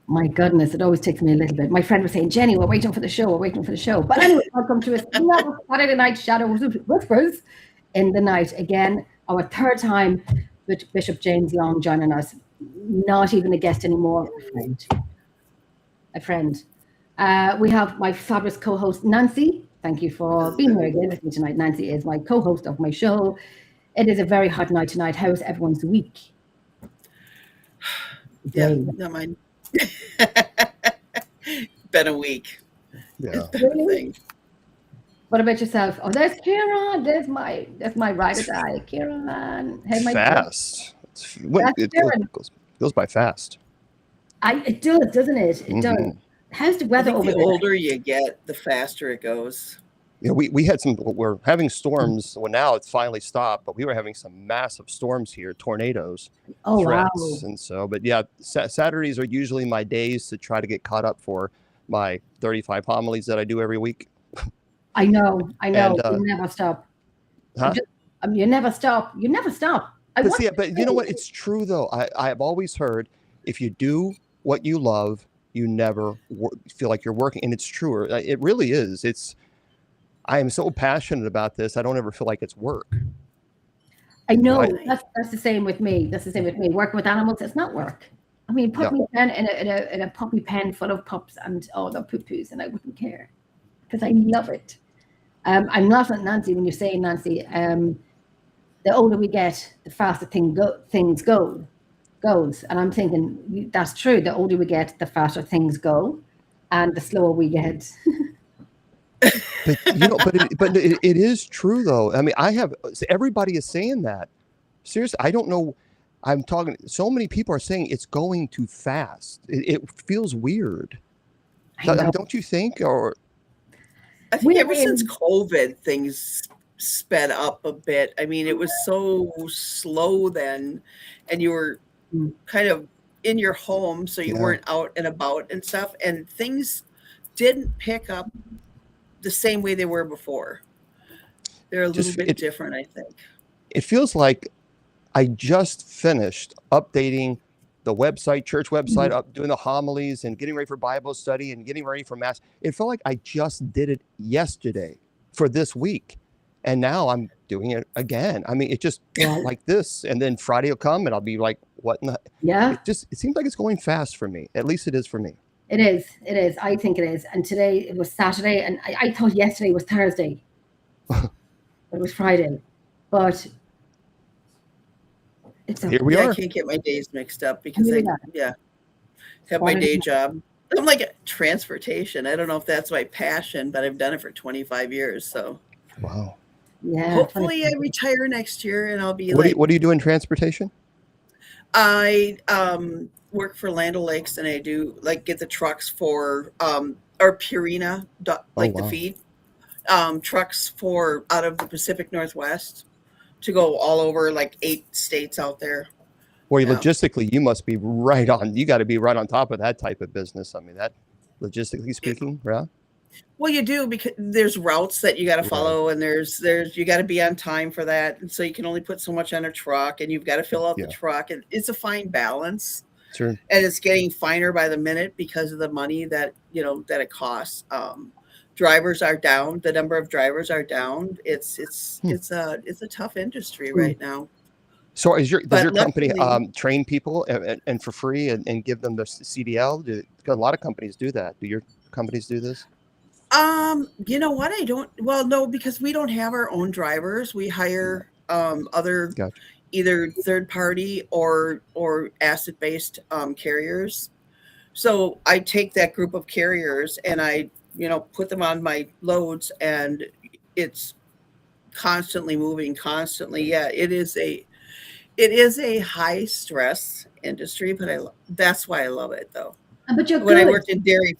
My goodness, it always takes me a little bit. My friend was saying, Jenny, we're waiting for the show. We're waiting for the show. But anyway, welcome to another Saturday Night Shadow Whispers in the night. Again, our third time with Bishop James Long joining us. Not even a guest anymore, a friend. A friend. We have my fabulous co-host, Nancy. Thank you for being here again with me tonight. Nancy is my co-host of my show. It is a very hot night tonight. How's everyone's week? Yeah, not mine. Been a week. Yeah. Really? What about yourself? Oh, there's Kieran. That's my ride or die. Kieran. Hey, my Fast. It goes by fast. It does, doesn't it? It does. How's the weather over the there? The older you get, the faster it goes. Yeah, we had we're having storms. Well, now it's finally stopped, but we were having some massive storms here, tornadoes, threats. Wow. And so, but yeah, Saturdays are usually my days to try to get caught up for my 35 homilies that I do every week. I know. And, you never stop. Huh? You never stop. You never stop. But you know what? It's true, though. I've always heard if you do what you love, you never feel like you're working. And it's true. It really is. I am so passionate about this. I don't ever feel like it's work. I know. Right? That's the same with me. Working with animals, it's not work. I mean, put me in a puppy pen full of pups and all the poo-poos, and I wouldn't care because I love it. I'm not at Nancy when you're saying, Nancy, the older we get, the faster things goes. And I'm thinking that's true. The older we get, the faster things go, and the slower we get. But it is true though. I mean, everybody is saying that. Seriously, I don't know. I'm talking. So many people are saying it's going too fast. It feels weird. Don't you think? Or I think ever since COVID, things sped up a bit. I mean, it was so slow then, and you were kind of in your home, so you weren't out and about and stuff, and things didn't pick up the same way they were before. They're a little bit different, I think. It feels like I just finished updating the website, church website, up doing the homilies and getting ready for Bible study and getting ready for Mass. It felt like I just did it yesterday for this week. And now I'm doing it again. I mean, it just like this. And then Friday will come and I'll be like, what in the? Yeah. It seems like it's going fast for me. At least it is for me. It is. I think it is. And today it was Saturday, and I thought yesterday was Thursday. But it was Friday. But here we are. I can't get my days mixed up because I have my day job. I'm like transportation. I don't know if that's my passion, but I've done it for 25 years. So wow. Yeah. Hopefully I retire next year and I'll be what do you do in transportation? I work for Land O'Lakes, and I do get the trucks for our Purina, the feed trucks for out of the Pacific Northwest to go all over 8 states out there. Well, logistically, you must be right on. You got to be right on top of that type of business. I mean, that logistically speaking, yeah. Well, you do, because there's routes that you got to follow, and there's you got to be on time for that, and so you can only put so much on a truck, and you've got to fill out the truck, and it's a fine balance. Sure. And it's getting finer by the minute because of the money that it costs. Drivers are down. The number of drivers are down. It's a tough industry right now. So does your company train people and for free and give them the CDL? Because a lot of companies do that. Do your companies do this? You know what? I don't. Well, no, because we don't have our own drivers. We hire other either third party or asset-based carriers. So I take that group of carriers and I put them on my loads, and it's constantly moving, constantly. Yeah, it is a high stress industry, but that's why I love it though. But when I worked in dairy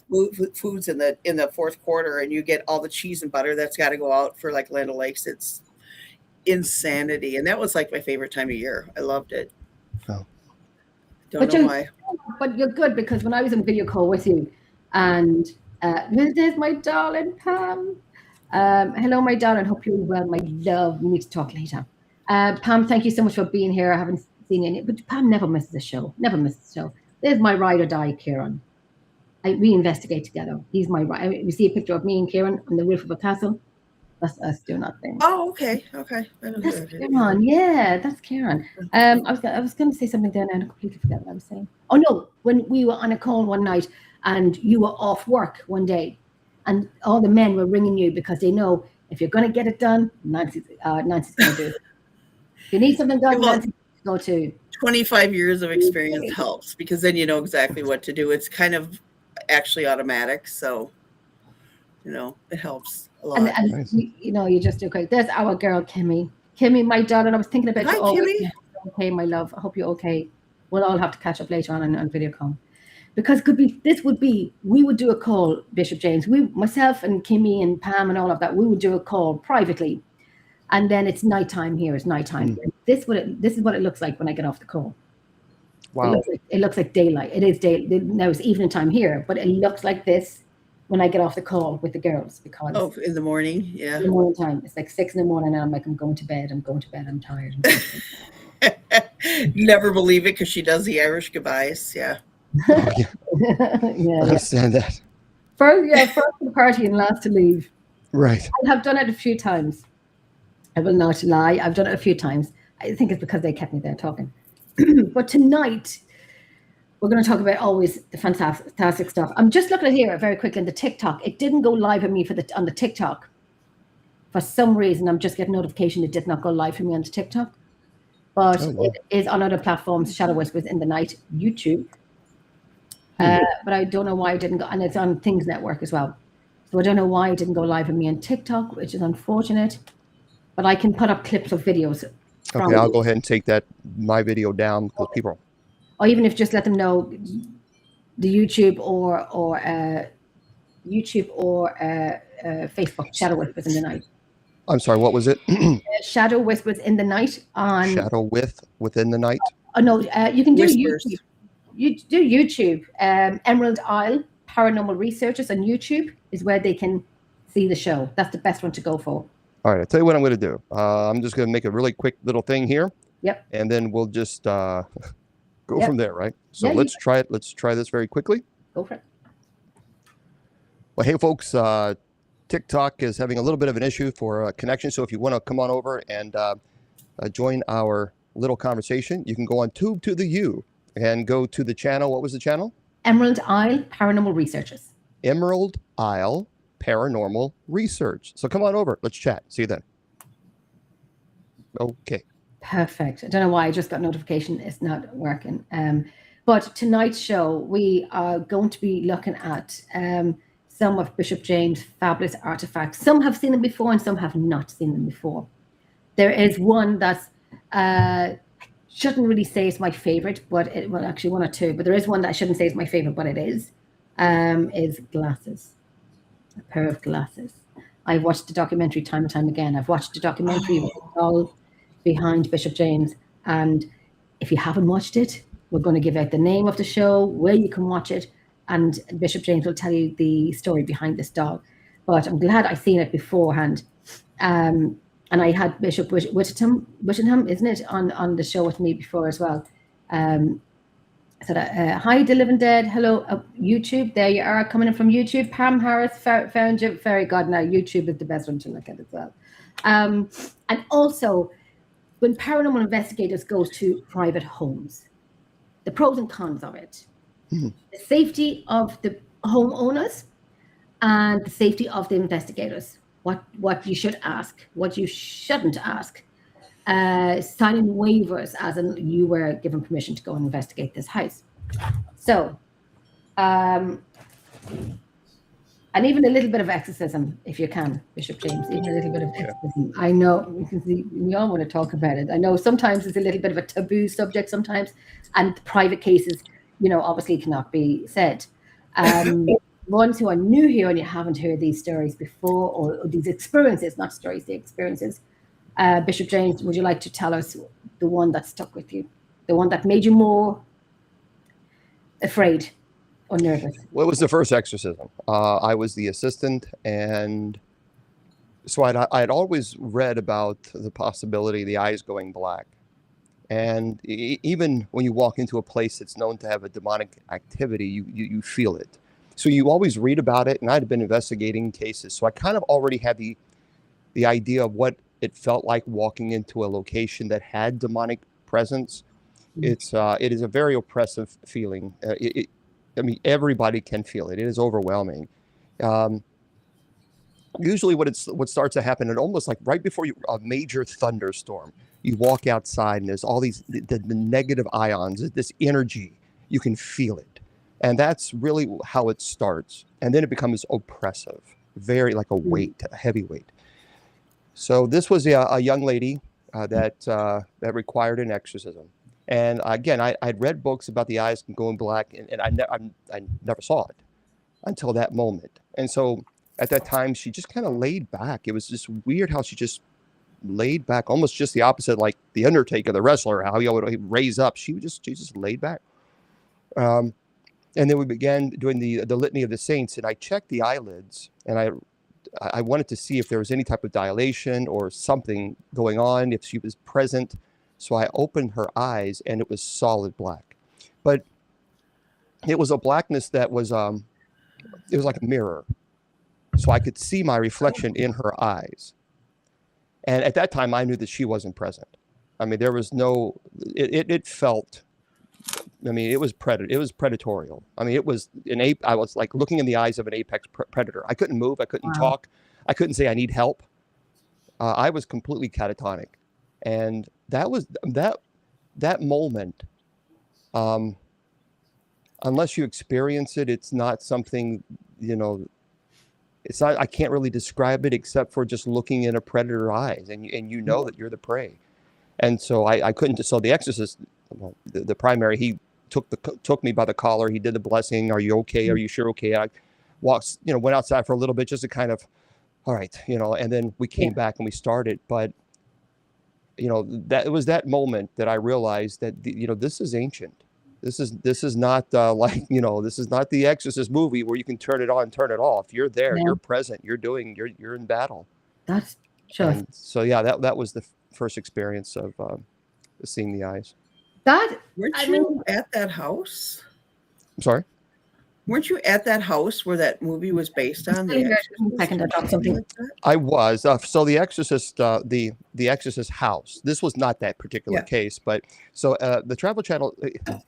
foods in the fourth quarter, and you get all the cheese and butter that's got to go out for Land O'Lakes, it's insanity. And that was my favorite time of year. I loved it. Oh. Don't know why. But you're good, because when I was in video call with you, and there's my darling Pam. Hello, my darling. Hope you're well, my love. We need to talk later. Pam, thank you so much for being here. I haven't seen any, but Pam never misses a show. Never misses a show. There's my ride or die, Kieran. we investigate together. He's my right. We see a picture of me and Kieran on the roof of a castle. That's us doing our thing. Oh, okay. I That's Kieran. Yeah, that's Kieran. I was going to say something there, and I completely forgot what I was saying. Oh no, when we were on a call one night, and you were off work one day, and all the men were ringing you because they know if you're going to get it done, Nancy's going to do it. If you need something done, Nancy's going to go to. 25 years of experience helps, because then you know exactly what to do. It's kind of actually automatic, so it helps a lot. And nice. You just do great. There's our girl Kimmy, my daughter. I was thinking about you. Hi, Kimmy. Okay, my love. I hope you're okay. We'll all have to catch up later on video call, because we would do a call, Bishop James. Myself and Kimmy and Pam and all of that, we would do a call privately, and then it's nighttime here. It's nighttime. This is what it looks like when I get off the call. Wow. It looks like daylight. It is day. Now it's evening time here, but it looks like this when I get off the call with the girls, because in the morning, yeah. In the morning time. It's like 6 a.m, and I'm like, I'm going to bed. I'm tired. Never believe it, because she does the Irish goodbyes. Yeah. Oh, yeah. I understand that. First to the party and last to leave. Right. I have done it a few times. I will not lie. I've done it a few times. I think it's because they kept me there talking. But tonight, we're going to talk about always the fantastic stuff. I'm just looking at here very quickly in the TikTok. It didn't go live on me on the TikTok. For some reason, I'm just getting notification it did not go live for me on the TikTok. But it is on other platforms, Shadow Whispers in the Night, YouTube. But I don't know why it didn't go, and it's on Things Network as well. So I don't know why it didn't go live on me on TikTok, which is unfortunate. But I can put up clips of videos. Okay, I'll go ahead and take my video down because people. Or even if just let them know the YouTube or Facebook, Shadow Whispers in the Night. I'm sorry, what was it? Shadow Whispers in the Night on Shadow within the night. Oh no, you can do Whispers. YouTube. You do YouTube. Emerald Isle Paranormal Researchers on YouTube is where they can see the show. That's the best one to go for. All right, I'll tell you what I'm going to do. I'm just going to make a really quick little thing here. Yep. And then we'll just go from there, right? So let's try it. Let's try this very quickly. Go for it. Well, hey, folks, TikTok is having a little bit of an issue for connection. So if you want to come on over and join our little conversation, you can go on Tube to the U and go to the channel. What was the channel? Emerald Isle Paranormal Researchers. Emerald Isle Paranormal Research. So come on over. Let's chat. See you then. Okay. Perfect. I don't know why I just got notification it's not working. But tonight's show, we are going to be looking at some of Bishop James' fabulous artifacts. Some have seen them before and some have not seen them before. There is one that's, I shouldn't really say it's my favorite, but actually one or two, but there is one that I shouldn't say is my favorite, but it is glasses. A pair of glasses. I've watched the documentary time and time again. I've watched the documentary with all behind Bishop James. And if you haven't watched it, we're going to give out the name of the show, where you can watch it, and Bishop James will tell you the story behind this dog. But I'm glad I've seen it beforehand. And I had Bishop Whittingham, isn't it, on the show with me before as well. So hi, The Living Dead. Hello, YouTube. There you are, coming in from YouTube. Pam Harris found you. Very good. Now, YouTube is the best one to look at as well. And also, when paranormal investigators go to private homes, the pros and cons of it, the safety of the homeowners and the safety of the investigators, what you should ask, what you shouldn't ask, signing waivers as in you were given permission to go and investigate this house. So, and even a little bit of exorcism, if you can, Bishop James, even a little bit of exorcism. I know, you can see, we all want to talk about it. I know sometimes it's a little bit of a taboo subject sometimes, and private cases, obviously cannot be said. Ones who are new here and you haven't heard these stories before, or these experiences, not stories, the experiences, Bishop James, would you like to tell us the one that stuck with you, the one that made you more afraid or nervous? What was the first exorcism? I was the assistant, and so I had always read about the possibility of the eyes going black. And even when you walk into a place that's known to have a demonic activity, you feel it. So you always read about it, and I'd been investigating cases, so I kind of already had the idea of what it felt like walking into a location that had demonic presence. It is a very oppressive feeling. I mean, everybody can feel it. It is overwhelming. Usually what starts to happen, and almost like right before a major thunderstorm, you walk outside and there's all these the negative ions, this energy, you can feel it. And that's really how it starts. And then it becomes oppressive, very like a weight, a heavy weight. So this was a young lady that required an exorcism. And again, I'd read books about the eyes going black, and I never saw it until that moment. And so at that time, she just kind of laid back. It was just weird how she just laid back, almost just the opposite, like the Undertaker, the wrestler, how he would raise up. She just laid back. And then we began doing the litany of the saints, and I checked the eyelids, and I wanted to see if there was any type of dilation or something going on, if she was present. So I opened her eyes, and it was solid black. But it was a blackness that was, it was like a mirror. So I could see my reflection in her eyes. And at that time, I knew that she wasn't present. I mean, there was no, it felt, I mean, it was predatorial. I mean, it was an ape. I was like looking in the eyes of an apex predator. I couldn't move. I couldn't talk. I couldn't say I need help. I was completely catatonic. And that was that moment. Unless you experience it, it's not something, it's not, I can't really describe it except for just looking in a predator eyes, and you know that you're the prey. And so I couldn't. So the exorcist, well, the primary, he took me by the collar. He did the blessing. Are you okay? Are you sure? Okay. I went outside for a little bit just to kind of, all right, and then we came back and we started. But that it was that moment that I realized that this is ancient. This is not this is not the Exorcist movie where you can turn it on, turn it off. You're there, you're present, you're in battle. That's just. And so yeah, that was the first experience of seeing the eyes. Weren't you at that house? I'm sorry? Weren't you at that house where that movie was based on? I was. So the Exorcist, the Exorcist house. This was not that particular case, but so the Travel Channel,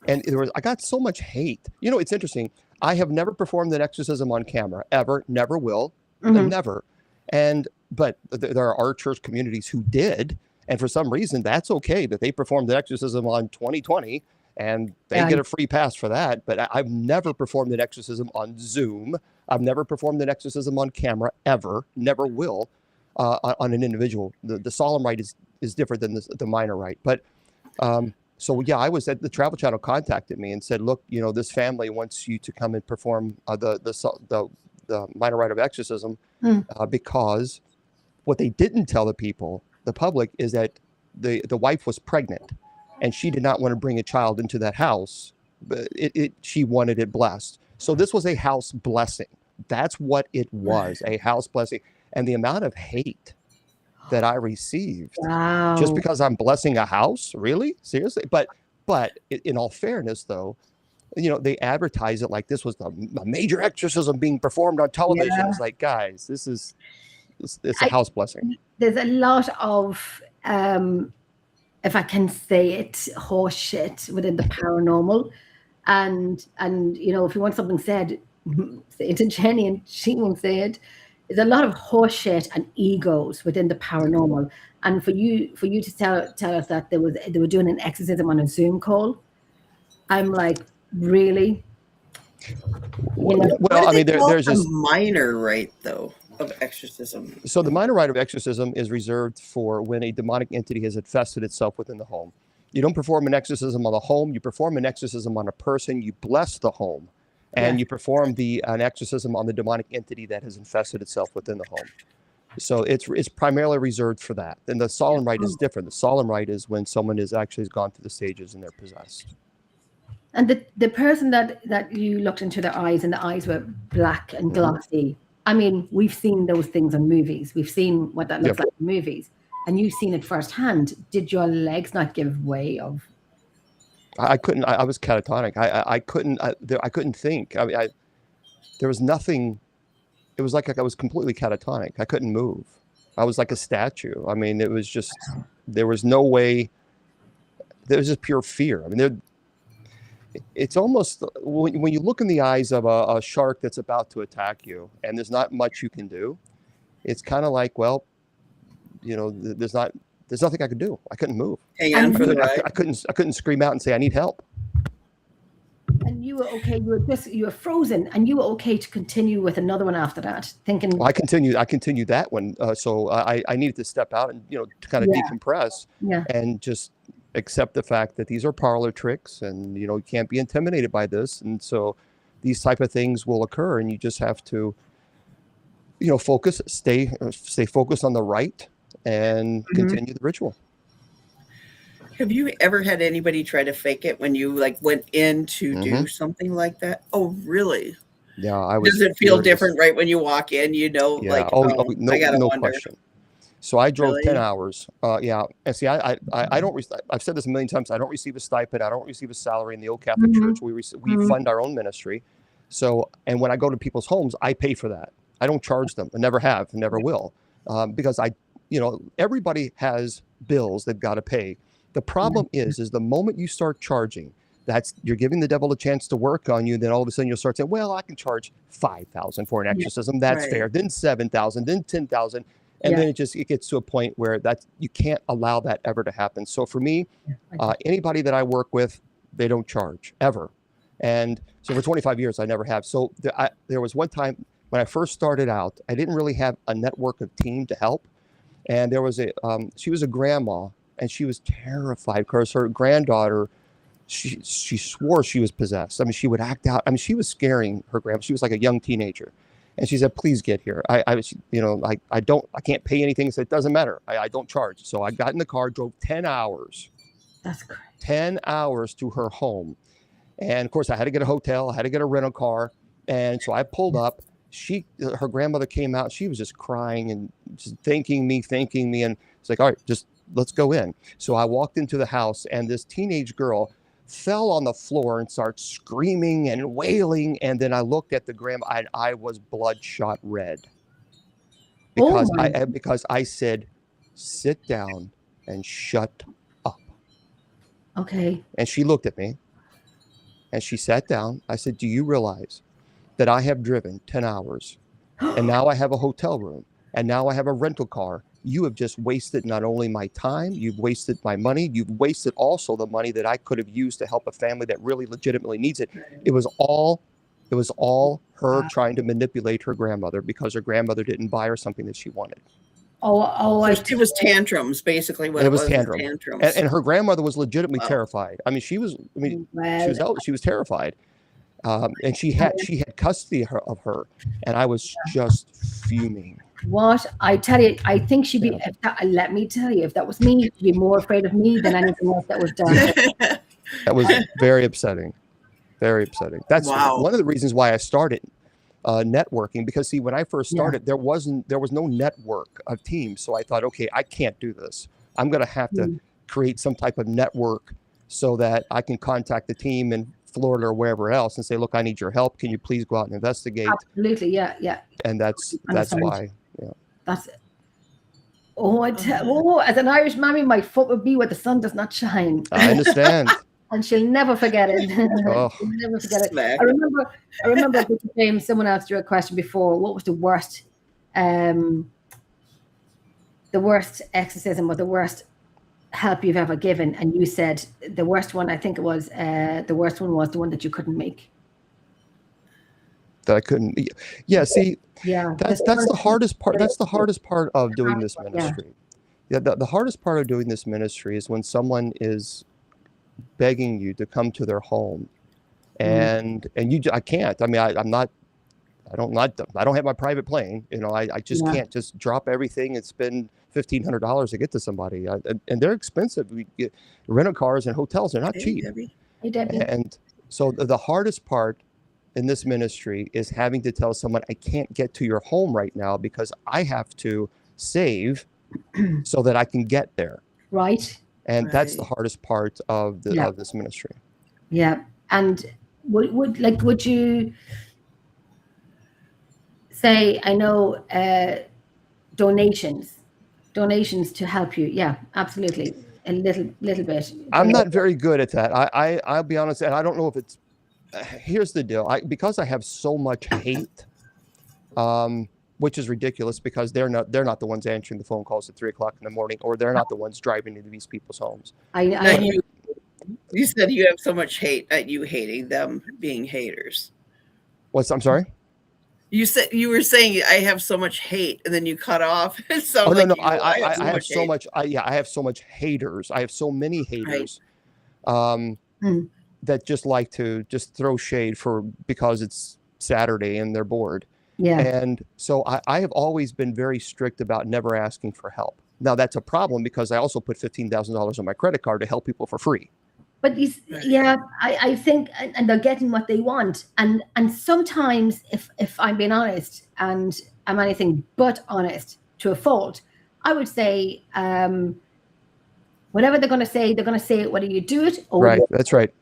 and I got so much hate. It's interesting. I have never performed an exorcism on camera ever. Never will. Never. But there are our church communities who did, and for some reason that's okay that they performed the exorcism on 2020. And they get a free pass for that. But I've never performed an exorcism on Zoom. I've never performed an exorcism on camera ever. Never will on an individual. The solemn rite is different than the minor rite. But so yeah, I was at the Travel Channel contacted me and said, look, this family wants you to come and perform the minor rite of exorcism because what they didn't tell the public, is that the wife was pregnant. And she did not want to bring a child into that house, but she wanted it blessed. So this was a house blessing. That's what it was, a house blessing. And the amount of hate that I received just because I'm blessing a house, really? Seriously? But in all fairness, though, they advertise it like this was a major exorcism being performed on television. It's like, guys, it's a house blessing. There's a lot of... if I can say it, horse shit within the paranormal. And if you want something said, say it to Jenny and she won't say it. There's a lot of horse shit and egos within the paranormal. And for you to tell us that they were doing an exorcism on a Zoom call, I'm like, really? Well, I mean, there's a minor rite though of exorcism. So the minor rite of exorcism is reserved for when a demonic entity has infested itself within the home. You don't perform an exorcism on the home. You perform an exorcism on a person. You bless the home, and you perform an exorcism on the demonic entity that has infested itself within the home. So it's primarily reserved for that. And the solemn rite is different. The solemn rite is when someone has gone through the stages and they're possessed. And the person that you looked into their eyes and the eyes were black and glossy. I mean, we've seen those things in movies. We've seen what that looks like in movies. And you've seen it firsthand. Did your legs not give way of? I couldn't. I was catatonic. I couldn't think. I mean, there was nothing. It was like I was completely catatonic. I couldn't move. I was like a statue. I mean, it was just, there was no way. There was just pure fear. I mean, it's almost when you look in the eyes of a shark that's about to attack you, and there's not much you can do. It's kind of like, well, you know, there's nothing I could do. I couldn't move. Hang on for the ride. I couldn't scream out and say I need help. And you were okay. You were frozen, and you were okay to continue with another one after that. Thinking, well, I continued that one. So I needed to step out and, you know, to kind of decompress and just accept the fact that these are parlor tricks, and, you know, you can't be intimidated by this. And so these type of things will occur, and you just have to, you know, focus, stay focused on the right, and continue the ritual. Have you ever had anybody try to fake it when you like went in to do something like that? Oh, really? Yeah, I was. Does it feel different right when you walk in? You know, like no, I gotta no wonder. question. So I drove Really? 10 hours. Yeah, and see, I don't. I've said this a million times. I don't receive a stipend. I don't receive a salary in the old Catholic Church. We fund our own ministry. So, and when I go to people's homes, I pay for that. I don't charge them. I never have, never will, because you know, everybody has bills they've got to pay. The problem is the moment you start charging, you're giving the devil a chance to work on you. Then all of a sudden you'll start saying, well, I can charge $5,000 for an exorcism. That's fair. Then $7,000, then $10,000. And then it gets to a point where you can't allow that ever to happen. So for me, anybody that I work with, they don't charge ever. And so for 25 years, I never have. So there was one time when I first started out, I didn't really have a network of team to help. And there was she was a grandma, and she was terrified because her granddaughter, she swore she was possessed. I mean, she would act out. I mean, she was scaring her grandma. She was like a young teenager. And she said, please get here. I can't pay anything. So it doesn't matter. I don't charge. So I got in the car, drove 10 hours. That's great. 10 hours to her home. And of course I had to get a hotel. I had to get a rental car. And so I pulled up. Her grandmother came out. She was just crying and just thanking me. And it's like, all right, just let's go in. So I walked into the house, and this teenage girl fell on the floor and started screaming and wailing. And then I looked at the grandma, and I was bloodshot red because I said, sit down and shut up. Okay. And she looked at me and she sat down. I said, do you realize that I have driven 10 hours and now I have a hotel room and now I have a rental car? You have just wasted not only my time, you've wasted my money, you've wasted also the money that I could have used to help a family that really legitimately needs it. It was all her trying to manipulate her grandmother because her grandmother didn't buy her something that she wanted. It was tantrums, basically. What it was tantrums. And her grandmother was legitimately terrified. I mean, she was terrified. And she had custody of her, and I was just fuming. What I tell you, I think she'd be. Let me tell you, if that was me, she'd be more afraid of me than anything else that was done. That was very upsetting. Very upsetting. That's one of the reasons why I started networking, because see, when I first started, there was no network of teams. So I thought, okay, I can't do this. I'm going to have to create some type of network so that I can contact the team in Florida or wherever else and say, look, I need your help. Can you please go out and investigate? Absolutely. Yeah. And that's why. Yeah. That's it. As an Irish mammy, my foot would be where the sun does not shine. I understand. And she'll never forget it. Oh. She'll never forget it. I remember James, someone asked you a question before. What was the worst exorcism or the worst help you've ever given? And you said the worst one, I think it was, the worst one was the one that you couldn't make. That I couldn't. Yeah. See, that's the hardest part. That's the hardest part of doing this ministry. Yeah. The hardest part of doing this ministry is when someone is begging you to come to their home, and I can't. I mean, I don't have my private plane. You know, I just can't just drop everything and spend $1,500 to get to somebody, and they're expensive. We get rental cars and hotels; they're not cheap. Hey, Debbie. And so the hardest part in this ministry is having to tell someone, I can't get to your home right now because I have to save so that I can get there. Right. And that's the hardest part of this ministry. Yeah. And would you, say, I know donations to help you. Yeah, absolutely. A little bit. I'm not very good at that. I'll be honest, and I don't know if it's. Here's the deal. Because I have so much hate, which is ridiculous because they're not the ones answering the phone calls at 3:00 in the morning, or they're not the ones driving into these people's homes. You said you have so much hate at you hating them being haters. I'm sorry. You were saying I have so much hate, and then you cut off. Oh no, I have so much. I have so much haters. I have so many haters, that just like to just throw shade because it's Saturday and they're bored. Yeah. And so I have always been very strict about never asking for help. Now that's a problem because I also put $15,000 on my credit card to help people for free. But I think, and they're getting what they want. And sometimes, if I'm being honest, and I'm anything but honest to a fault, I would say, whatever they're going to say it whether you do it or right. That's right.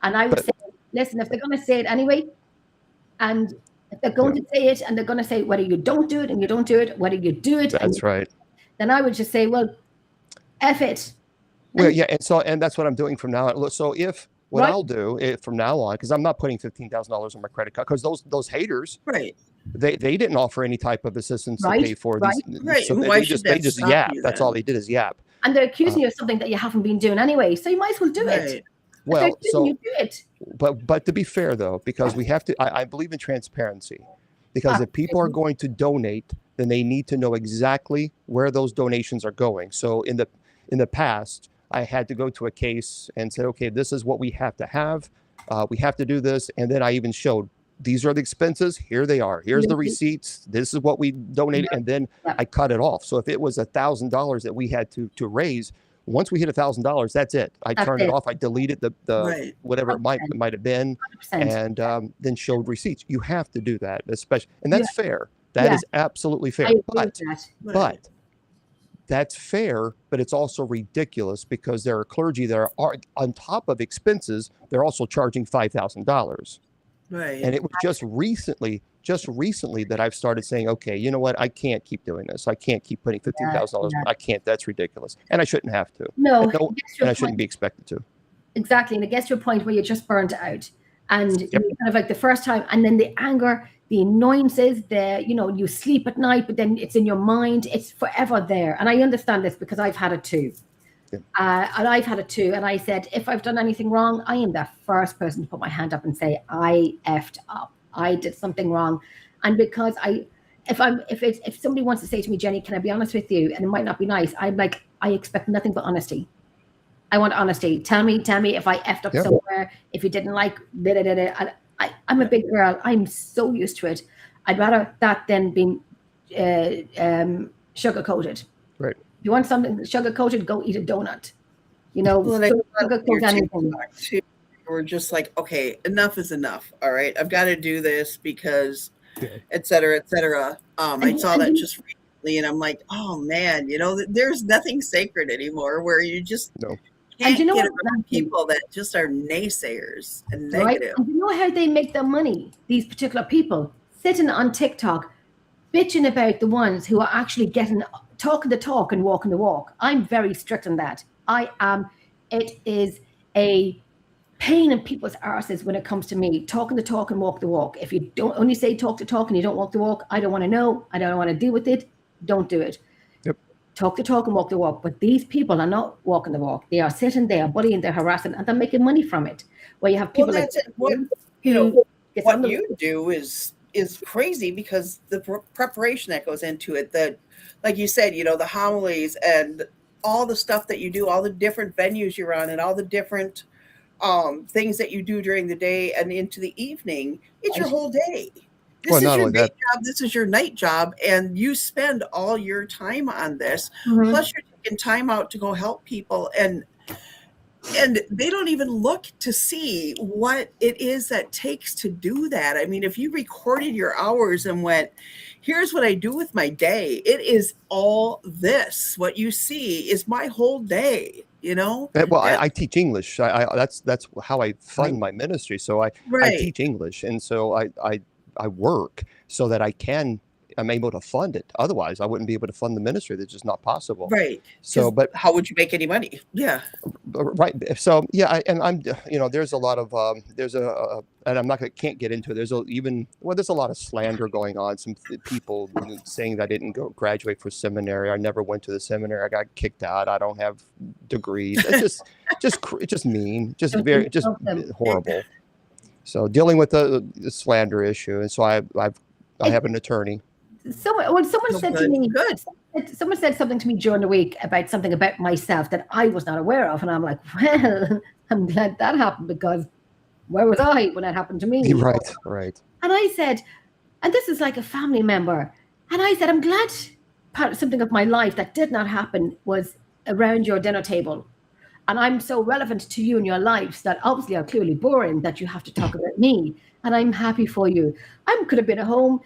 And I would say, listen, if they're going to say it anyway, and if they're going to say it, and they're going to say whether you don't do it and you don't do it, whether you do it, that's right. Then I would just say, well, F it. Well, yeah, and that's what I'm doing from now on. So I'll do from now on, because I'm not putting $15,000 on my credit card, because those haters, right? They didn't offer any type of assistance to pay for these. Right. So they just yap. That's all they did is yap. And they're accusing you of something that you haven't been doing anyway. So you might as well do it. Well, you do it. But to be fair though, because we have to, I believe in transparency. Because if people are going to donate, then they need to know exactly where those donations are going. So in the past, I had to go to a case and say, okay, this is what we have to have. We have to do this. And then I even showed, these are the expenses. Here they are. Here's the receipts. This is what we donated. And then I cut it off. So if it was $1,000 that we had to raise, once we hit $1,000, that's it. I turned it off. I deleted the whatever it might have been, 100%. And then showed receipts. You have to do that, especially, and that's fair. That is absolutely fair. But that's fair, but it's also ridiculous because there are clergy that are on top of expenses. They're also charging $5,000. Right. And it was just recently that I've started saying, okay, you know what? I can't keep doing this. I can't keep putting $15,000. I can't. That's ridiculous. And I shouldn't have to. No, and I shouldn't be expected to. Exactly. And it gets to a point where you're just burnt out. And you kind of like the first time, and then the anger, the annoyances, you sleep at night, but then it's in your mind. It's forever there. And I understand this because I've had it too. And I've had it too. And I said, if I've done anything wrong, I am the first person to put my hand up and say, I effed up. I did something wrong. And because if somebody wants to say to me, Jenny, can I be honest with you? And it might not be nice. I'm like, I expect nothing but honesty. I want honesty. Tell me if I effed up somewhere, if you didn't like, I'm a big girl. I'm so used to it. I'd rather that than being sugar-coated. Right. If you want something sugar-coated, go eat a donut. Sugar-coat anything. We're just like, okay, enough is enough. All right, I've got to do this because, et cetera, et cetera. I saw that just recently, and I'm like, oh man, there's nothing sacred anymore. Where you just can't get around people that just are naysayers and negative. And you know how they make their money? These particular people sitting on TikTok, bitching about the ones who are actually talking the talk and walking the walk. I'm very strict on that. I am. It is a pain in people's arses when it comes to me talking the talk and walk the walk. If you don't only say talk the talk and you don't walk the walk, I don't want to know. I don't want to deal with it. Don't do it. Yep. Talk the talk and walk the walk. But these people are not walking the walk. They are sitting there, bullying, they're harassing, and they're making money from it. Where you have people what you do is crazy because the preparation that goes into it. That, like you said, the homilies and all the stuff that you do, all the different venues you're on, and all the different things that you do during the day and into the evening. It's your whole day. This is your day job. This is your night job. And you spend all your time on this. Mm-hmm. Plus you're taking time out to go help people. And they don't even look to see what it is that takes to do that. I mean, if you recorded your hours and went, here's what I do with my day. It is all this. What you see is my whole day. Well, I teach English. That's how I fund my ministry. So I teach English, and so I I work so that I'm able to fund it. Otherwise, I wouldn't be able to fund the ministry. That's just not possible. Right. So, but how would you make any money? Yeah. Right. So, yeah, I'm, there's a lot of, and I'm can't get into it. There's a lot of slander going on. Some people saying that I didn't graduate for seminary. I never went to the seminary. I got kicked out. I don't have degrees. It's just mean, just horrible. So dealing with the slander issue. And so I have an attorney. Someone said to me, someone said something to me during the week about something about myself that I was not aware of. And I'm like, well, I'm glad that happened, because where was I when that happened to me? Right. And I said, and this is like a family member. And I said, I'm glad something of my life that did not happen was around your dinner table. And I'm so relevant to you in your lives that obviously are clearly boring that you have to talk about me. And I'm happy for you. I could have been at home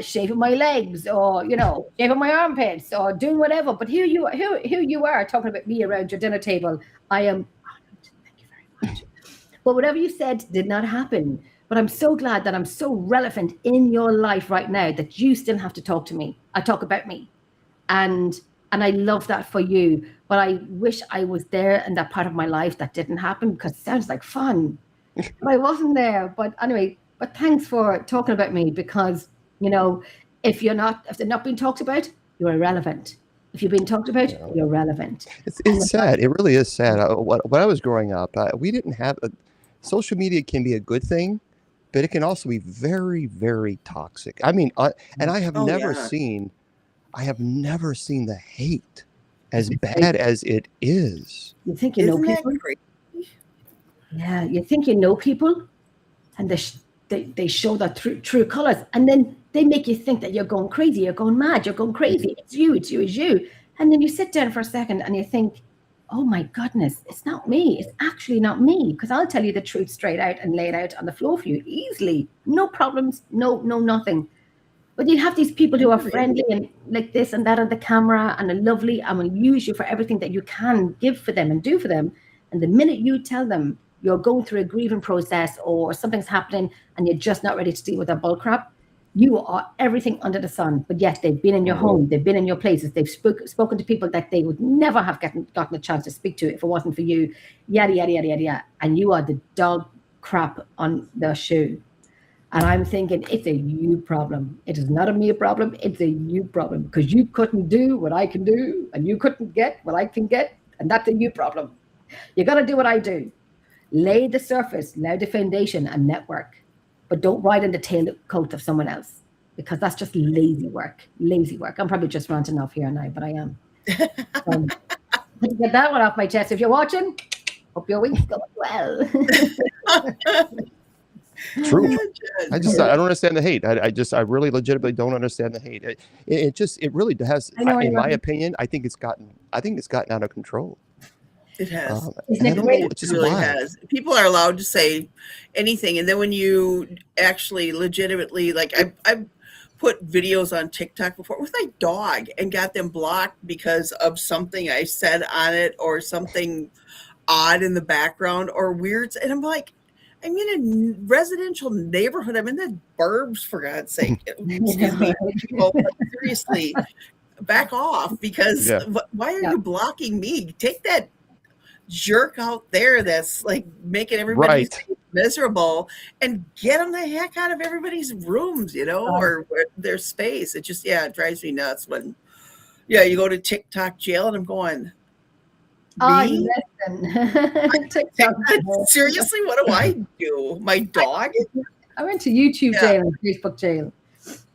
shaving my legs, or shaving my armpits, or doing whatever. But here you are talking about me around your dinner table. I am honored. Thank you very much. But whatever you said did not happen. But I'm so glad that I'm so relevant in your life right now that you still have to talk to me. I talk about me, and I love that for you. But I wish I was there in that part of my life that didn't happen, because it sounds like fun. But I wasn't there. But anyway, thanks for talking about me, because if they're not being talked about, you're irrelevant. If you're being talked about, you're relevant. It's sad. It really is sad. When I was growing up, we didn't have social media. Can be a good thing, but it can also be very, very toxic. I mean, and I have never seen the hate as bad as it is. You think you know people? Yeah, you think you know people, and they show their true colors, and then they make you think that you're going crazy, you're going mad, you're going crazy. It's you. And then you sit down for a second and you think, oh my goodness, it's not me. It's actually not me, because I'll tell you the truth straight out and lay it out on the floor for you easily. No problems, no nothing. But you have these people who are friendly and like this and that on the camera and are lovely and will use you for everything that you can give for them and do for them. And the minute you tell them you're going through a grieving process or something's happening and you're just not ready to deal with that bull crap, you are everything under the sun. But yet they've been in your home, they've been in your places, they've spoken to people that they would never have gotten a chance to speak to if it wasn't for you, yada, yada, yada, yada, yada. And you are the dog crap on the shoe. And I'm thinking, it's a you problem. It is not a me problem. It's a you problem, because you couldn't do what I can do and you couldn't get what I can get. And that's a you problem. You got to do what I do. Lay the surface, lay the foundation and network. But don't ride in the tailcoat of someone else, because that's just lazy work. I'm probably just ranting off here now, but I am. Get that one off my chest. If you're watching, hope your week's going well. True. I don't understand the hate. I really legitimately don't understand the hate. It really has. In my opinion, I think it's gotten out of control. It has. It really has. People are allowed to say anything, and then when you actually legitimately, like I put videos on TikTok before with my dog and got them blocked because of something I said on it, or something odd in the background or weird, and I'm like, I'm in a residential neighborhood. I'm in the burbs, for God's sake. Excuse me. People, seriously, back off, because why are you blocking me? Take that jerk out there that's like making everybody miserable, and get them the heck out of everybody's rooms, or their space. It just, it drives me nuts when, you go to TikTok jail, and I'm going, me? Seriously, what do I do? My dog? I went to YouTube jail and Facebook jail.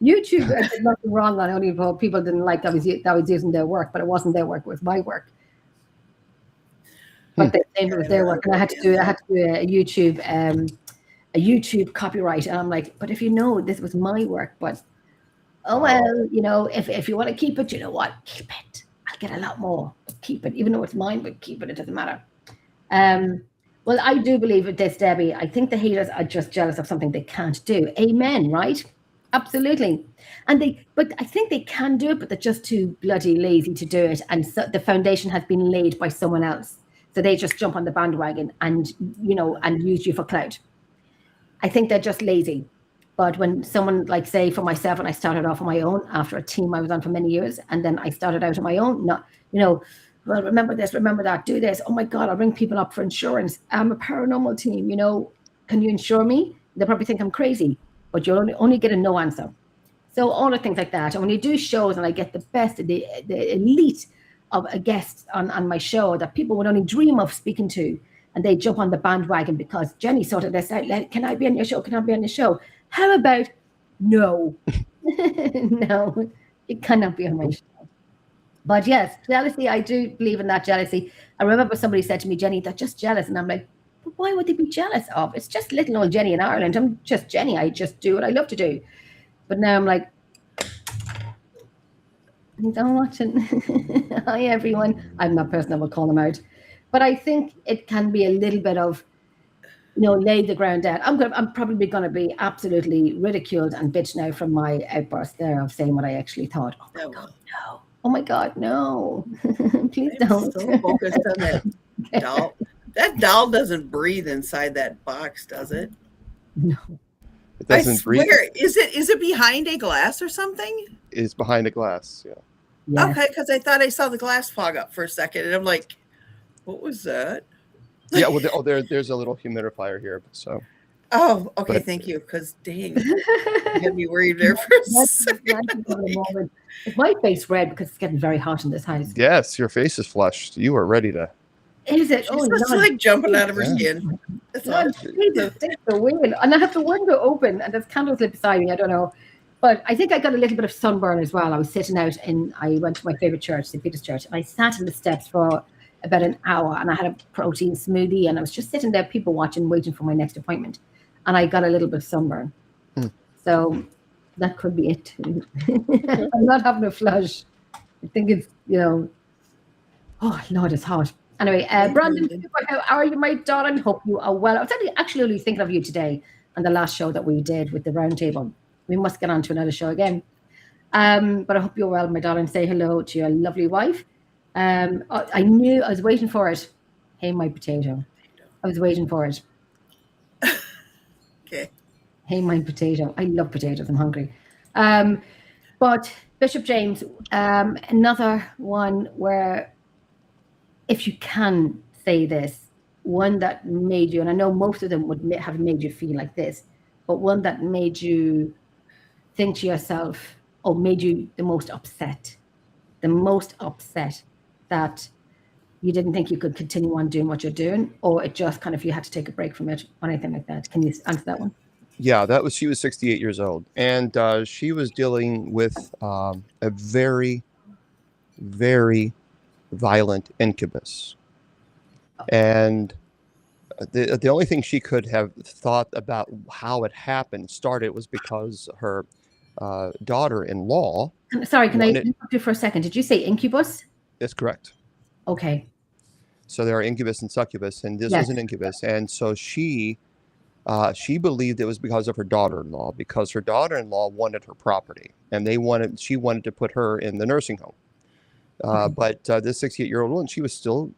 YouTube did nothing wrong on, only people didn't like that I was using their work, but it wasn't their work, it was my work. But they claimed it was their work, and I had to do a YouTube copyright, and I'm like, but if this was my work, but if you want to keep it, you know what, keep it. I'll get a lot more, but keep it, even though it's mine, but keep it. It doesn't matter. Well, I do believe with this, Debbie. I think the haters are just jealous of something they can't do. Amen, right? Absolutely. But I think they can do it, but they're just too bloody lazy to do it, and so the foundation has been laid by someone else. So they just jump on the bandwagon and use you for clout. I think they're just lazy. But when someone, like, say for myself, when I started off on my own after a team I was on for many years, and then I started out on my own, not, well, remember this, remember that, do this. Oh my God, I'll ring people up for insurance. I'm a paranormal team, can you insure me? They'll probably think I'm crazy, but you'll only get a no answer. So all the things like that. And when you do shows and I get the best, the elite of a guest on my show that people would only dream of speaking to, and they jump on the bandwagon because Jenny sorted this out. Can I be on your show? Can I be on your show? How about no? No, it cannot be on my show. But yes, jealousy, I do believe in that jealousy. I remember somebody said to me, Jenny, they're just jealous. And I'm like, but why would they be jealous of? It's just little old Jenny in Ireland. I'm just Jenny. I just do what I love to do. But now I'm like, don't watch it. Hi, everyone. I'm that person that will call them out. But I think it can be a little bit of, lay the ground down. I'm probably going to be absolutely ridiculed and bitched now from my outburst there of saying what I actually thought. Oh my God, no. Oh my God, no. Please don't. So focused on that doll. That doll doesn't breathe inside that box, does it? No. It doesn't I swear. breathe. Is it behind a glass or something? It's behind a glass, yeah. Yes. Okay, because I thought I saw the glass fog up for a second, and I'm like, what was that? Yeah, well, there's a little humidifier here, so. Oh, okay, But- thank you. Because dang, you had me worried there for a second. Is my face red because it's getting very hot in this house? Yes, your face is flushed. You are ready to. Is it? She's just like jumping out of her Yeah. skin. That's all. God, Jesus, things are weird. And I have the window open and there's candles lit beside me. I don't know. But I think I got a little bit of sunburn as well. I was sitting out I went to my favorite church, St. Peter's Church, and I sat in the steps for about an hour and I had a protein smoothie and I was just sitting there, people watching, waiting for my next appointment. And I got a little bit of sunburn. So that could be it too. I'm not having a flush. I think it's, oh Lord, it's hot. Anyway, Brandon, how are you, my darling? Hope you are well. I was actually only thinking of you today on the last show that we did with the roundtable. We must get on to another show again. But I hope you're well, my darling. Say hello to your lovely wife. I knew I was waiting for it. Hey, my potato. I was waiting for it. Okay. Hey, my potato. I love potatoes. I'm hungry. But Bishop James, another one where, if you can say this, one that made you, and I know most of them would have made you feel like this, but one that made you think to yourself, or made you the most upset that you didn't think you could continue on doing what you're doing, or it just kind of, you had to take a break from it or anything like that. Can you answer that one? Yeah, she was 68 years old, and she was dealing with a very, very violent incubus. And the only thing she could have thought about how it started was because her daughter-in-law. Sorry, can I interrupt you for a second? Did you say incubus? That's correct. Okay. So there are incubus and succubus, and this was an incubus, and so she believed it was because of her daughter-in-law, because her daughter-in-law wanted her property, and she wanted to put her in the nursing home. But this 68-year-old woman, she still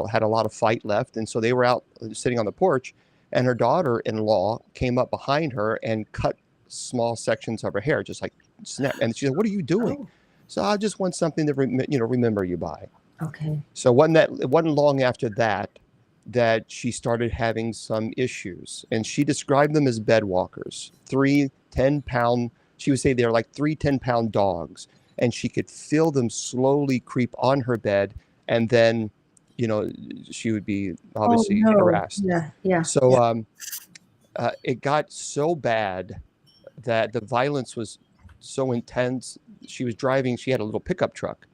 had a lot of fight left, and so they were out sitting on the porch, and her daughter-in-law came up behind her and cut small sections of her hair, just like snap. And she said, "What are you doing?" Oh. So I just want something to remember you by. Okay. So it wasn't long after that she started having some issues, and she described them as bed walkers. 3 10-pound. She would say they're like 3 10-pound dogs. And she could feel them slowly creep on her bed, and then, she would be obviously harassed. Yeah. So it got so bad that the violence was so intense. She was driving. She had a little pickup truck,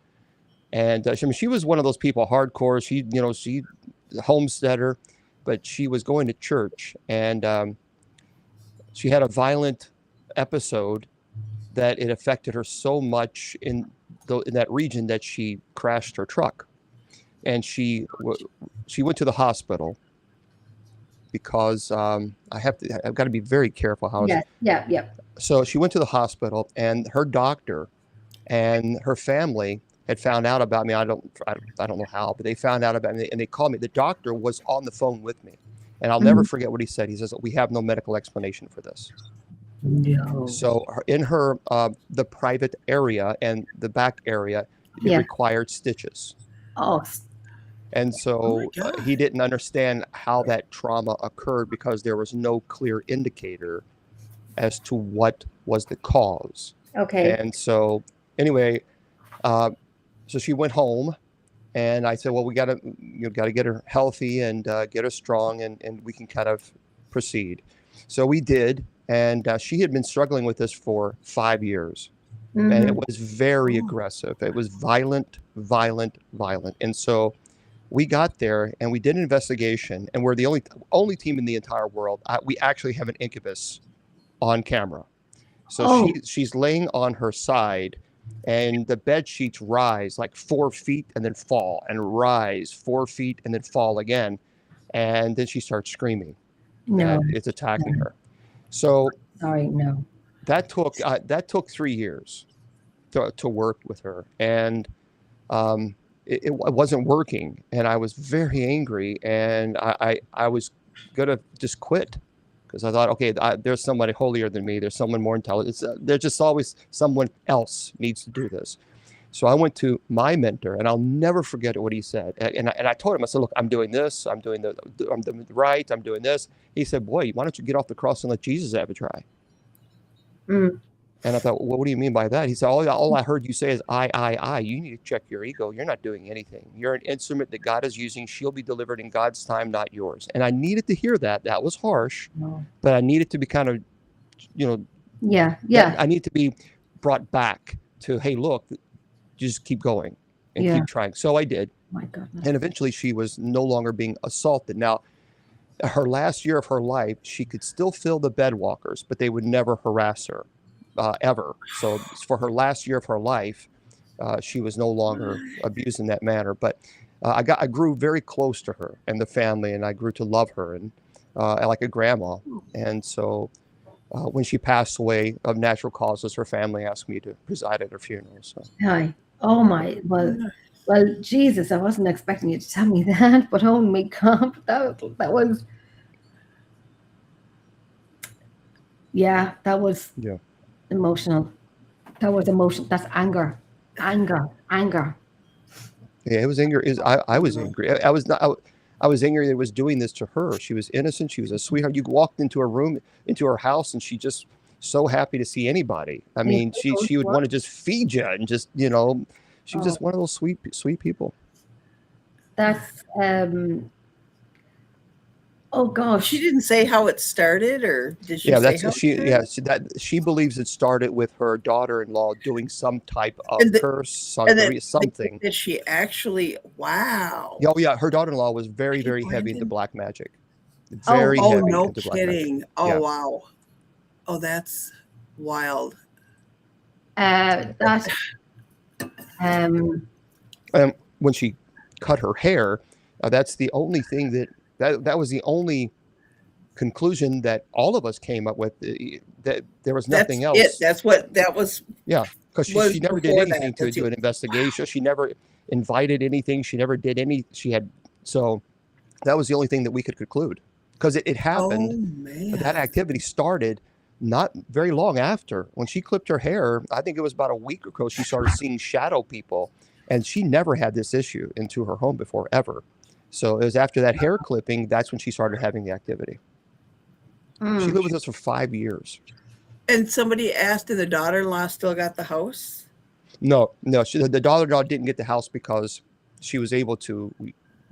and she was one of those people, hardcore. She homesteader, but she was going to church, and she had a violent episode that it affected her so much in that region that she crashed her truck, and she went to the hospital because I've got to be very careful how. Yeah. So she went to the hospital, and her doctor and her family had found out about me. I don't know how, but they found out about me, and they called me. The doctor was on the phone with me, and I'll never forget what he said. He says, "We have no medical explanation for this." No. So in her the private area and the back area, it Yeah. required stitches. Oh, And Oh so my God. he didn't understand how that trauma occurred because there was no clear indicator as to what was the cause. okay. And so anyway, so she went home, and I said, well, we got to get her healthy and get her strong, and we can kind of proceed. So we did, and she had been struggling with this for 5 years, and it was very Oh. aggressive. It was violent, violent, violent. And so we got there and we did an investigation, and we're the only team in the entire world. We actually have an incubus on camera. So Oh, she's laying on her side, and the bed sheets rise like 4 feet and then fall, and rise 4 feet and then fall again, and then she starts screaming no. that it's attacking her. So Sorry, no. that took 3 years to work with her, and it wasn't working, and I was very angry, and I was gonna just quit because I thought, okay, there's somebody holier than me. There's someone more intelligent. There's just always someone else needs to do this. So I went to my mentor, and I'll never forget what he said. And I told him, I said, look, I'm doing this. I'm doing the right. I'm doing this. He said, boy, why don't you get off the cross and let Jesus have a try? Mm. And I thought, well, what do you mean by that? He said, all I heard you say is I. You need to check your ego. You're not doing anything. You're an instrument that God is using. She'll be delivered in God's time, not yours. And I needed to hear that. That was harsh, No. but I needed to be kind of, Yeah. I need to be brought back to, hey, look, just keep going and keep trying. So I did. My goodness. And eventually she was no longer being assaulted. Now, her last year of her life, she could still feel the bed walkers, but they would never harass her. Ever. So for her last year of her life, she was no longer abused in that manner. But I grew very close to her and the family, and I grew to love her and like a grandma. And so when she passed away of natural causes, her family asked me to preside at her funeral. So Hi. Oh my. Well, Jesus, I wasn't expecting you to tell me that, but oh my God, that was. Yeah, that was emotional. That was emotion. That's anger. Yeah, it was anger. I was angry. I was not. I was angry that it was doing this to her. She was innocent. She was a sweetheart. You walked into her room, into her house, and she just so happy to see anybody. I mean, she would want to just feed you and just she was just one of those sweet people. That's oh gosh. She didn't say how it started, or did she? Yeah, say how it started? She believes it started with her daughter-in-law doing some type of curse, something. Did she actually? Wow. Oh yeah, her daughter-in-law was very, very heavy into black magic. Very heavy no into kidding. Black magic. Oh wow. Oh, that's wild. That when she cut her hair, that's the only thing that was the only conclusion that all of us came up with, that there was nothing else. That's what that was. Yeah, because she never did anything to do an investigation. She never invited anything. She never did any. So that was the only thing that we could conclude, because it happened. Oh, man. That activity started not very long after. When she clipped her hair, I think it was about a week ago, she started seeing shadow people, and she never had this issue into her home before, ever. So it was after that hair clipping, that's when she started having the activity. She lived with us for 5 years. And somebody asked, and the daughter-in-law still got the house? No. The daughter-in-law didn't get the house because she was able to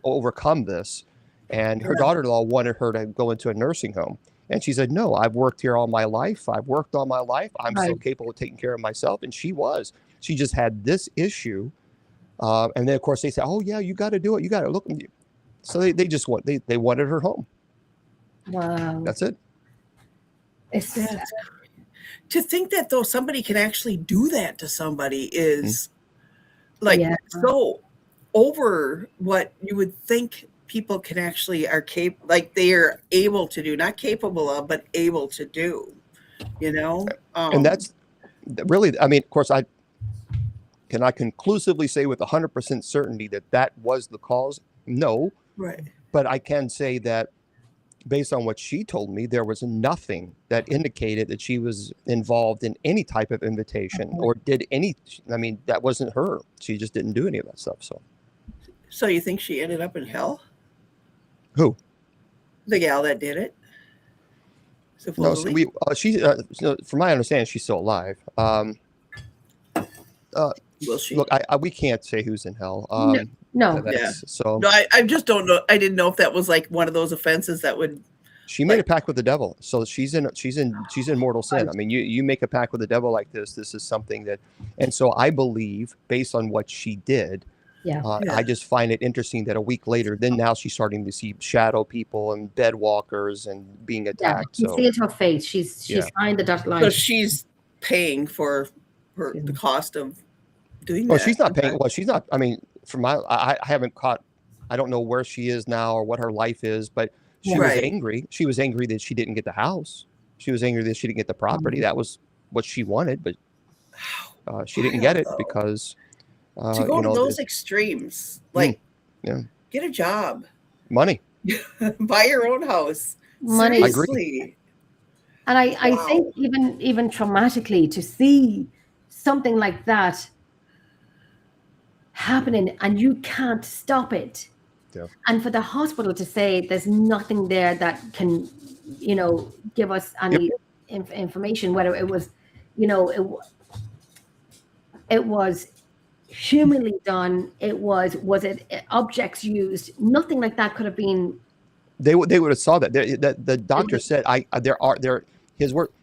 overcome this. And her daughter-in-law wanted her to go into a nursing home. And she said, no, I've worked here all my life. I've worked all my life. I'm so capable of taking care of myself. And she was. She just had this issue. And then, of course, they said, oh, yeah, you got to do it. You got to look. So they wanted her home. Wow. That's it. To think that, though, somebody can actually do that to somebody is so over what you would think people can actually they are able to do, not capable of, but able to do, and that's really, I mean, of course, I cannot conclusively say with 100% certainty that was the cause. No. Right. But I can say that based on what she told me, there was nothing that indicated that she was involved in any type of invitation or did any. I mean, that wasn't her. She just didn't do any of that stuff. So you think she ended up in hell? Who? The gal that did it. No, so from my understanding, she's still alive. Will she? Look, we can't say who's in hell. No. So no, I just don't know. I didn't know if that was like one of those offenses that would. She made a pact with the devil, so she's in mortal sin. I mean, you make a pact with the devil like this. This is something that, and so I believe, based on what she did, I just find it interesting that a week later, then now she's starting to see shadow people and bed walkers and being attacked. Yeah, you see her face. She's signed the dotted line. So she's paying for the cost of doing that. Well, she's not paying. Well, she's not. I mean, I haven't caught. I don't know where she is now or what her life is, but she was angry. She was angry that she didn't get the house. She was angry that she didn't get the property. That was what she wanted, but she didn't get it because to go to those extremes, like get a job, money, buy your own house, money. Seriously. And I think even traumatically to see something like that happening and you can't stop it. Yeah. And for the hospital to say there's nothing there that can, give us any information, whether it was, it was humanly done, was it objects used, nothing like that could have been. They would have saw that. The doctor said,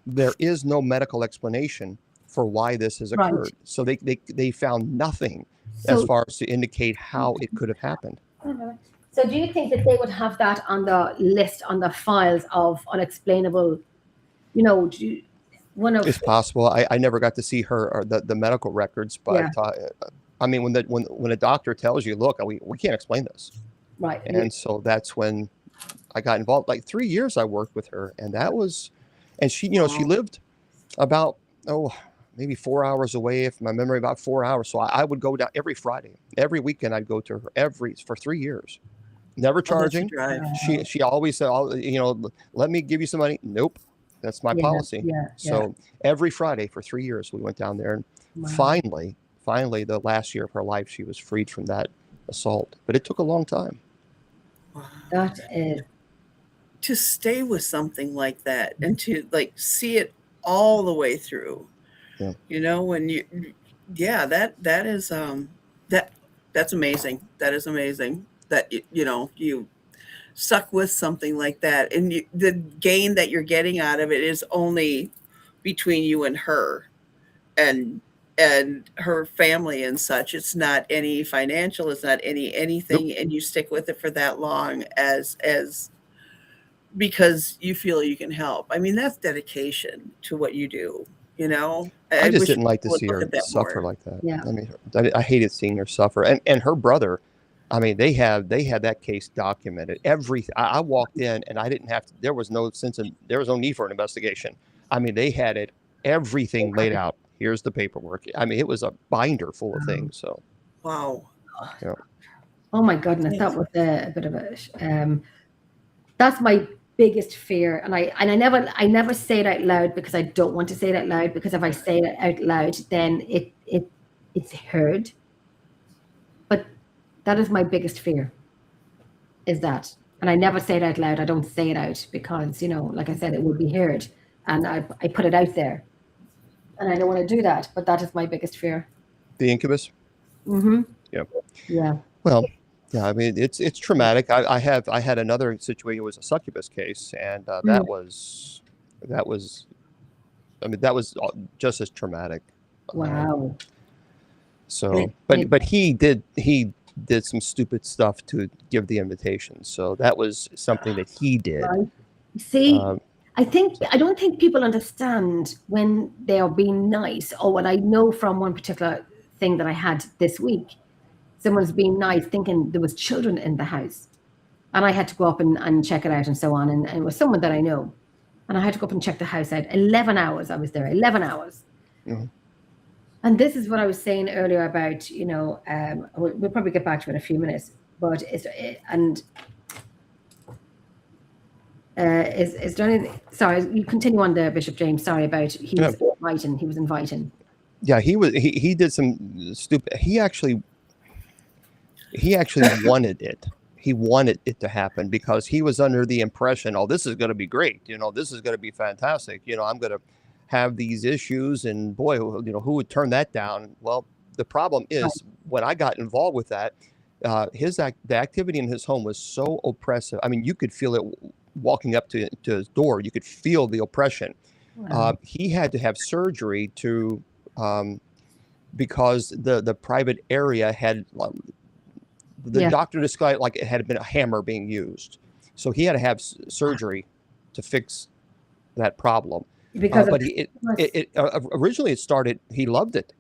there is no medical explanation for why this has occurred. Right. So they found nothing as far as to indicate how it could have happened. So do you think that they would have that on the list, on the files of unexplainable, it's possible. I never got to see her or the medical records, but I mean, when a doctor tells you, look, we can't explain this. Right. And so that's when I got involved. Like 3 years I worked with her, and that was, and she, she lived about, maybe 4 hours away, if my memory, about 4 hours. So I would go down every Friday, every weekend. I'd go to her for 3 years, never charging. She always said, let me give you some money. Nope. That's my policy. So every Friday for 3 years, we went down there, and finally, the last year of her life, she was freed from that assault, but it took a long time. That is to stay with something like that and to see it all the way through. When that is that's amazing. That is amazing that you stuck with something like that, and the gain that you're getting out of it is only between you and her and her family and such. It's not any financial, it's not anything. Nope. And you stick with it for that long as because you feel you can help. I mean, that's dedication to what you do. I just didn't like to see her suffer like that. Yeah. I mean, I hated seeing her suffer. And her brother, I mean, they had that case documented. I walked in and I didn't have to. There was no need for an investigation. I mean, they had everything laid out. Here's the paperwork. I mean, it was a binder full of things. So. Wow. Yeah. Oh my goodness, that was a bit of a. That's my biggest fear, and I never say it out loud because I don't want to say it out loud, because if I say it out loud, then it's heard. But that is my biggest fear. Is that, and I never say it out loud. I don't say it out because like I said, it would be heard, and I put it out there, and I don't want to do that. But that is my biggest fear. The incubus. Mm-hmm. Yeah. Yeah. Well. Yeah, I mean, it's traumatic. I had another situation. It was a succubus case, and that was just as traumatic. Wow. So, but he did some stupid stuff to give the invitation. So that was something that he did. See, I don't think people understand when they are being nice, or what I know from one particular thing that I had this week. Someone's being nice, thinking there was children in the house. And I had to go up and check it out and so on. And it was someone that I know. And I had to go up and check the house out. 11 hours I was there, 11 hours. Mm-hmm. And this is what I was saying earlier about, we'll probably get back to it in a few minutes. But Is there anything? Sorry, you continue on there, Bishop James. Sorry about he was inviting. He was inviting. Yeah, he did some stupid. He actually wanted it. He wanted it to happen because he was under the impression, oh, this is going to be great. This is going to be fantastic. I'm going to have these issues, and boy, who would turn that down? Well, the problem is when I got involved with that, the activity in his home was so oppressive. I mean, you could feel it walking up to his door. You could feel the oppression. Wow. He had to have surgery to because the private area had the doctor described it like it had been a hammer being used. So he had to have surgery to fix that problem. Because originally it started, he loved it.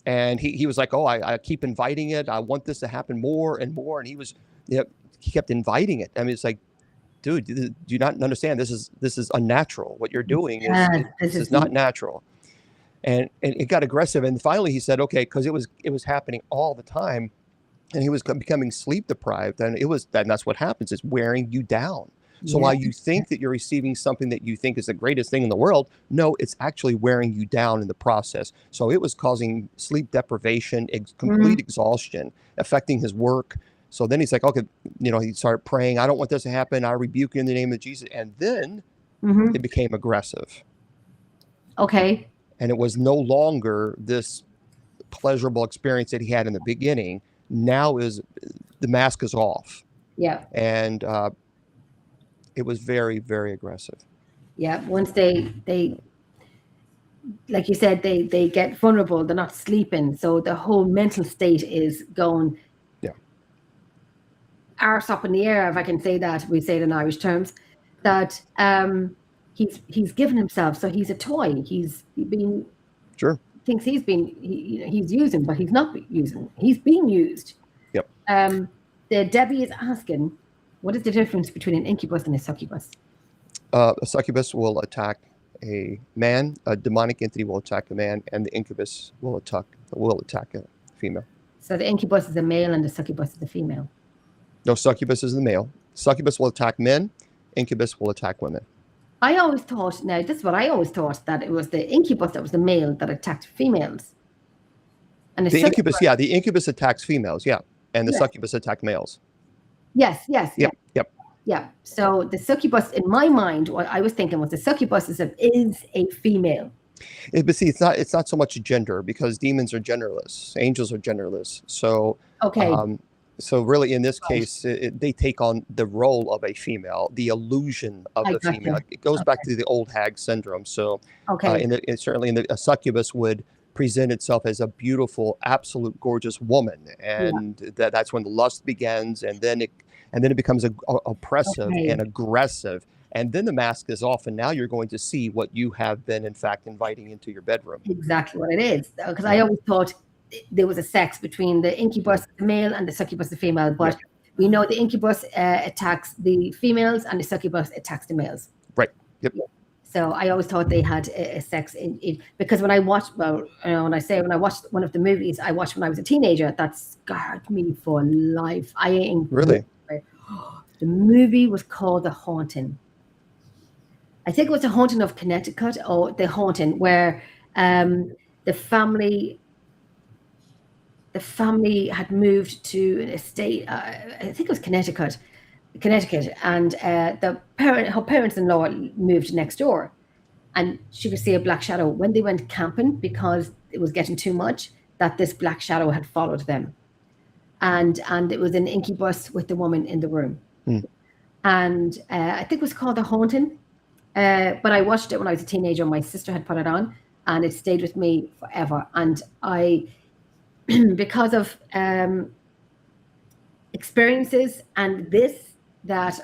And he was like, oh, I keep inviting it. I want this to happen more and more. And he kept inviting it. I mean, it's like, dude, do you not understand? This is unnatural. What you're doing is not natural. And it got aggressive. And finally he said, okay, because it was happening all the time. And he was becoming sleep deprived. And that's what happens. It's wearing you down. So while you think that you're receiving something that you think is the greatest thing in the world, no, it's actually wearing you down in the process. So it was causing sleep deprivation, complete exhaustion, affecting his work. So then he's like, okay, he started praying. I don't want this to happen. I rebuke you in the name of Jesus. And then it became aggressive. Okay. And it was no longer this pleasurable experience that he had in the beginning. Now the mask is off. Yeah. And it was very, very aggressive. Yeah. Once they like you said, they get vulnerable. They're not sleeping. So the whole mental state is going arse up in the air, if I can say that. We say it in Irish terms, that he's given himself. So he's a toy. He's being thinks he's using, but he's not using. He's being used. Yep. Debbie is asking, what is the difference between an incubus and a succubus? A succubus will attack a man. A demonic entity will attack a man, and the incubus will attack a female. So the incubus is a male, and the succubus is a female. No, succubus is the male. Succubus will attack men. Incubus will attack women. I always thought, now this is what I always thought, that it was the incubus that was the male that attacked females. And the incubus attacks females, and the succubus attack males. Yes. Yep. Yeah. So the succubus, in my mind, what I was thinking was the succubus is a female. But see, it's not so much gender, because demons are genderless, angels are genderless. So so really, in this case, they take on the role of a female, the illusion of the female. It goes back to the old hag syndrome. So certainly a succubus would present itself as a beautiful, absolute, gorgeous woman, and that's when the lust begins, and then it becomes oppressive and aggressive, and then the mask is off, and now you're going to see what you have been, in fact, inviting into your bedroom. Exactly what it is, because I always thought there was a sex between the incubus, the male, and the succubus, the female, but we know the incubus attacks the females, and the succubus attacks the males. Right. Yep. So I always thought they had a sex in because when I watched, when I watched one of the movies I watched when I was a teenager, that scarred me for life. Really? The movie was called The Haunting. I think it was The Haunting of Connecticut, or The Haunting, where the family had moved to an estate. I think it was Connecticut, and her parents-in-law moved next door, and she could see a black shadow when they went camping, because it was getting too much, that this black shadow had followed them, and it was an incubus with the woman in the room. And I think it was called The Haunting, but I watched it when I was a teenager. My sister had put it on, and it stayed with me forever. And I because of experiences and this, that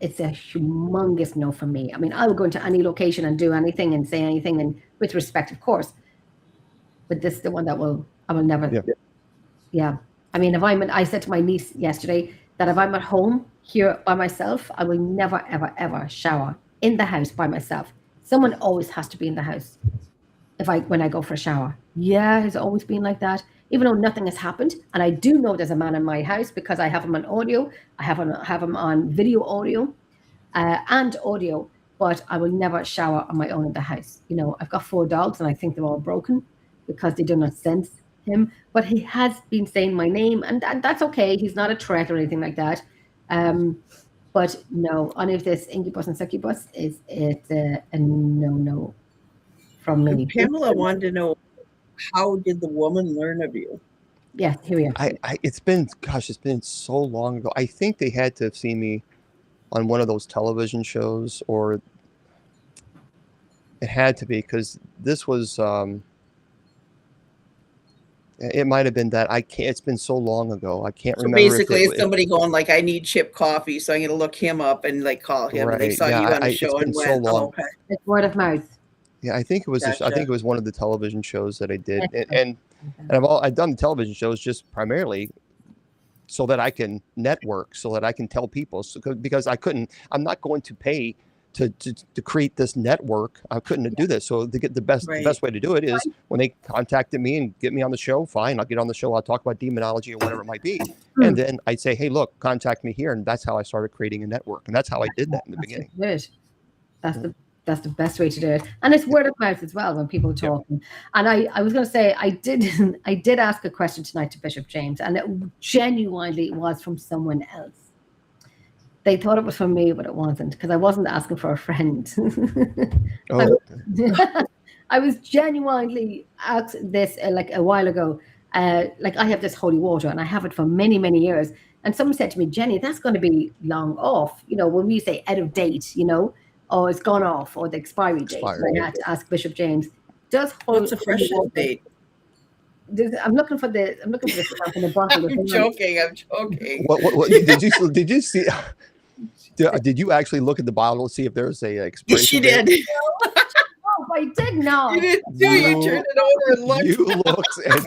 it's a humongous no for me. I mean, I will go into any location and do anything and say anything, and with respect, of course, but this is the one that I will never. I mean, I said to my niece yesterday that if I'm at home here by myself, I will never, ever, ever shower in the house by myself. Someone always has to be in the house when I go for a shower. It's always been like that. even though nothing has happened. And I do know there's a man in my house because I have him on audio. I have him on video audio and audio, but I will never shower on my own in the house. You know, I've got 4 dogs and I think they're all broken because they do not sense him. But he has been saying my name, and that's okay. He's not a threat or anything like that. But no, any of this incubus and succubus it's a no from me. And Pamela wanted to know, how did the woman learn of you? Yeah, here we are. It's been so long ago. I think they had to have seen me on one of those television shows, or it had to be, because this was it might have been that. It's been so long ago. I can't remember. Basically, it's somebody going like, I need Chip Coffee, so I'm going to look him up and like call him. Right. And they saw you on the show and went, so okay. It's word of mouth. Yeah, I think it was. Gotcha. I think it was one of the television shows that I did, and I've done television shows just primarily so that I can network, so that I can tell people. Because I'm not going to pay to create this network. I couldn't do this. So to get the best way to do it is when they contacted me and get me on the show. Fine, I'll get on the show. I'll talk about demonology or whatever it might be, and then I'd say, hey, look, contact me here, and that's how I started creating a network, and that's how I did that in the beginning. That's the best way to do it, and it's word of mouth as well when people are talking. Yep. And I was going to say I did ask a question tonight to Bishop James, and it genuinely was from someone else. They thought it was from me, but it wasn't, because I wasn't asking for a friend. I was genuinely asked this like a while ago. Like, I have this holy water, and I have it for many, many years. And someone said to me, Jenny, that's going to be long off. You know, when we say out of date, you know, or it's gone off, or the expiry date. I had to ask Bishop James, what's a fresh date? I'm looking for the stuff in the bottle. I'm joking. What did you see? Did you actually look at the bottle to see if there's a expiration? She did. Oh, I did not. You did too. You turned it over and looked. You looked and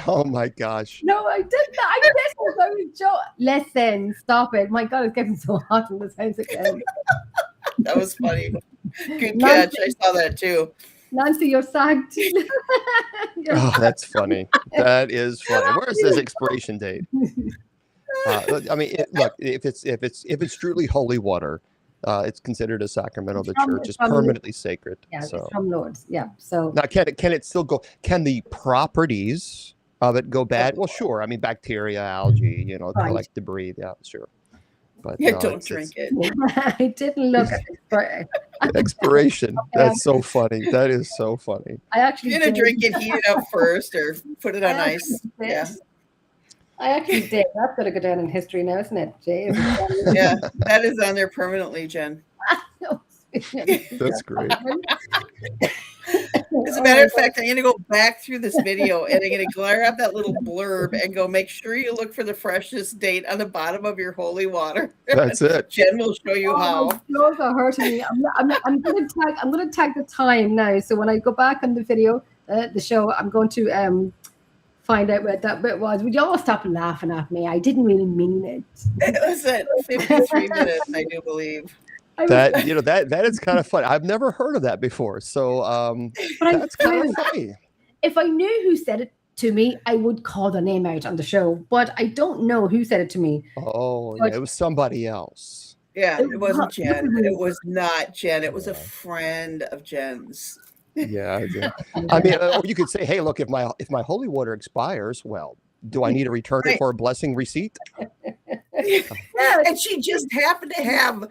oh my gosh. No, I did not. I was joking. Listen, stop it. My God, it's getting so hot in this house again. That was funny. Good catch. I saw that too. Nancy, you're sagged. Oh, that's funny. That is funny. Where's this expiration date? I mean, look, if it's truly holy water, it's considered a sacrament of the church. It's permanently sacred. Yeah, so. It's from Lord's. Yeah. So now, can it still go? Can the properties of it go bad? Well, sure. I mean, bacteria, algae, you know, collect debris. Yeah, sure. But don't drink it. I didn't look at it. Expiration. That's so funny. That is so funny. I actually you're gonna drink it, heat it up first, or put it on ice. Yeah. I actually did. That's gonna go down in history now, isn't it, Jay? Yeah, that is on there permanently, Jen. That's great. As a matter of fact, I'm going to go back through this video and I'm going to glare at that little blurb and go, make sure you look for the freshest date on the bottom of your holy water. That's it. Jen will show you how. My jaws are hurting me. I'm going to tag the time now. So when I go back on the video, the show, I'm going to find out what that bit was. Would you all stop laughing at me? I didn't really mean it. It was at 53 minutes, I do believe. That is kind of funny. I've never heard of that before. So that's kind of funny. If I knew who said it to me, I would call the name out on the show. But I don't know who said it to me. Oh, yeah, it was somebody else. Yeah, it wasn't Jen. It was not Jen. It was a friend of Jen's. Yeah, I mean, or you could say, hey, look, if my holy water expires, well, do I need to return it for a blessing receipt? And she just happened to have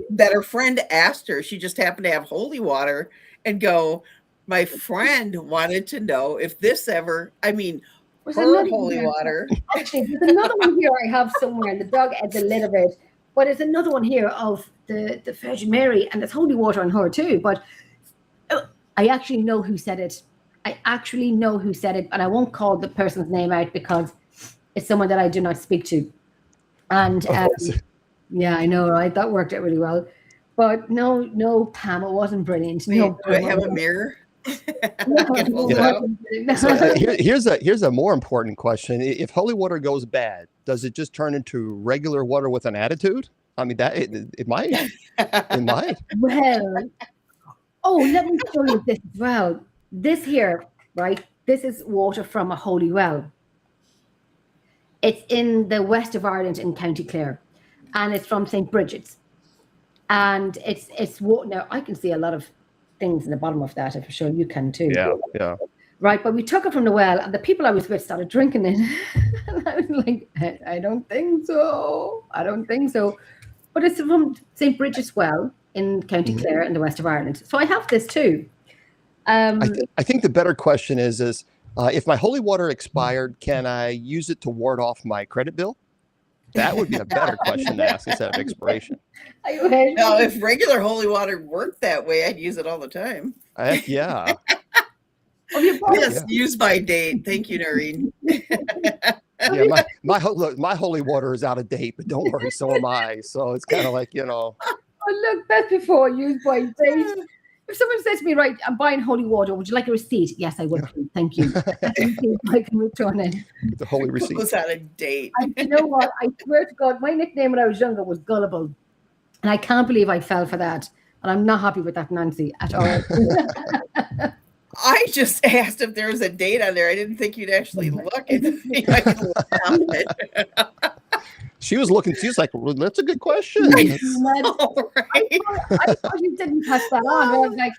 that her friend asked her. She just happened to have holy water and go, my friend wanted to know if this ever, I mean, her holy water. Actually, there's another one here I have somewhere, and the dog ate the lid of it. But there's another one here of the Virgin Mary, and there's holy water on her too. But I actually know who said it. I actually know who said it, and I won't call the person's name out because it's someone that I do not speak to. And yeah, I know, right? That worked out really well. But no, Pam, it wasn't brilliant. No, do I have a mirror? So here's a more important question. If holy water goes bad, does it just turn into regular water with an attitude? I mean, that it might. It might. Well, let me show you this as well. This here, right? this is water from a holy well. It's in the west of Ireland in County Clare, and it's from St. Bridget's. And it's water. Now, I can see a lot of things in the bottom of that. I'm sure you can too. Yeah. Right, but we took it from the well, and the people I was with started drinking it. And I was like, I don't think so. But it's from St. Bridget's Well in County Clare in the west of Ireland. So I have this too. I think the better question is if my holy water expired, can I use it to ward off my credit bill? That would be a better question to ask instead of expiration. Now, if regular holy water worked that way, I'd use it all the time. Heck yeah. Yes, use by date. Thank you, Noreen. Yeah, my holy water is out of date, but don't worry, so am I. So it's kind of like, Oh, look, that's before use by date. If someone says to me, right, I'm buying holy water, would you like a receipt? Yes, I would. Yeah. Thank you. I can return it. The holy receipt. It was out of date. You know what? I swear to God, my nickname when I was younger was Gullible. And I can't believe I fell for that. And I'm not happy with that, Nancy, at all. I just asked if there was a date on there. I didn't think you'd actually look at it. She was looking. She was like, well, "That's a good question." All right. I thought you didn't touch that on. I was like,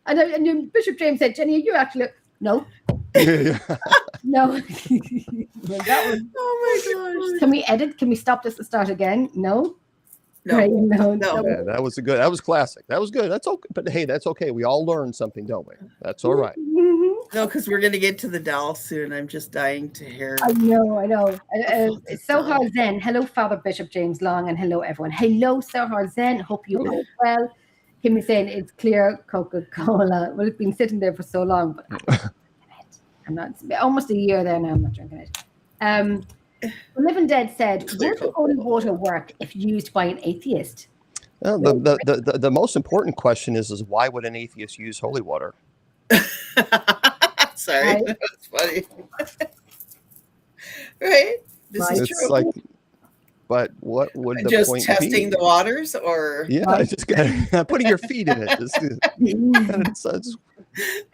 and then Bishop James said, "Jenny, you actually no." No. That was, oh my gosh. Can we edit? Can we stop this and start again? No. No. Right, no. Yeah, that was classic. That was good. That's okay. But hey, that's okay. We all learn something, don't we? That's all right. No, because we're going to get to the doll soon. I'm just dying to hear. I know. It's Sohar Zen. Hello, Father Bishop James Long, and hello, everyone. Hello, Sohar Zen. Hope you are well. Kimmy saying it's clear Coca-Cola. Well, it's been sitting there for so long, but I'm not drinking it. I'm not. Almost a year there now. I'm not drinking it. The Living Dead said, "Would holy water work if used by an atheist?" Well, the most important question is why would an atheist use holy water? Sorry, that's funny. Right? This is true. Like, but what would the just point testing be? the waters, or just putting your feet in it, just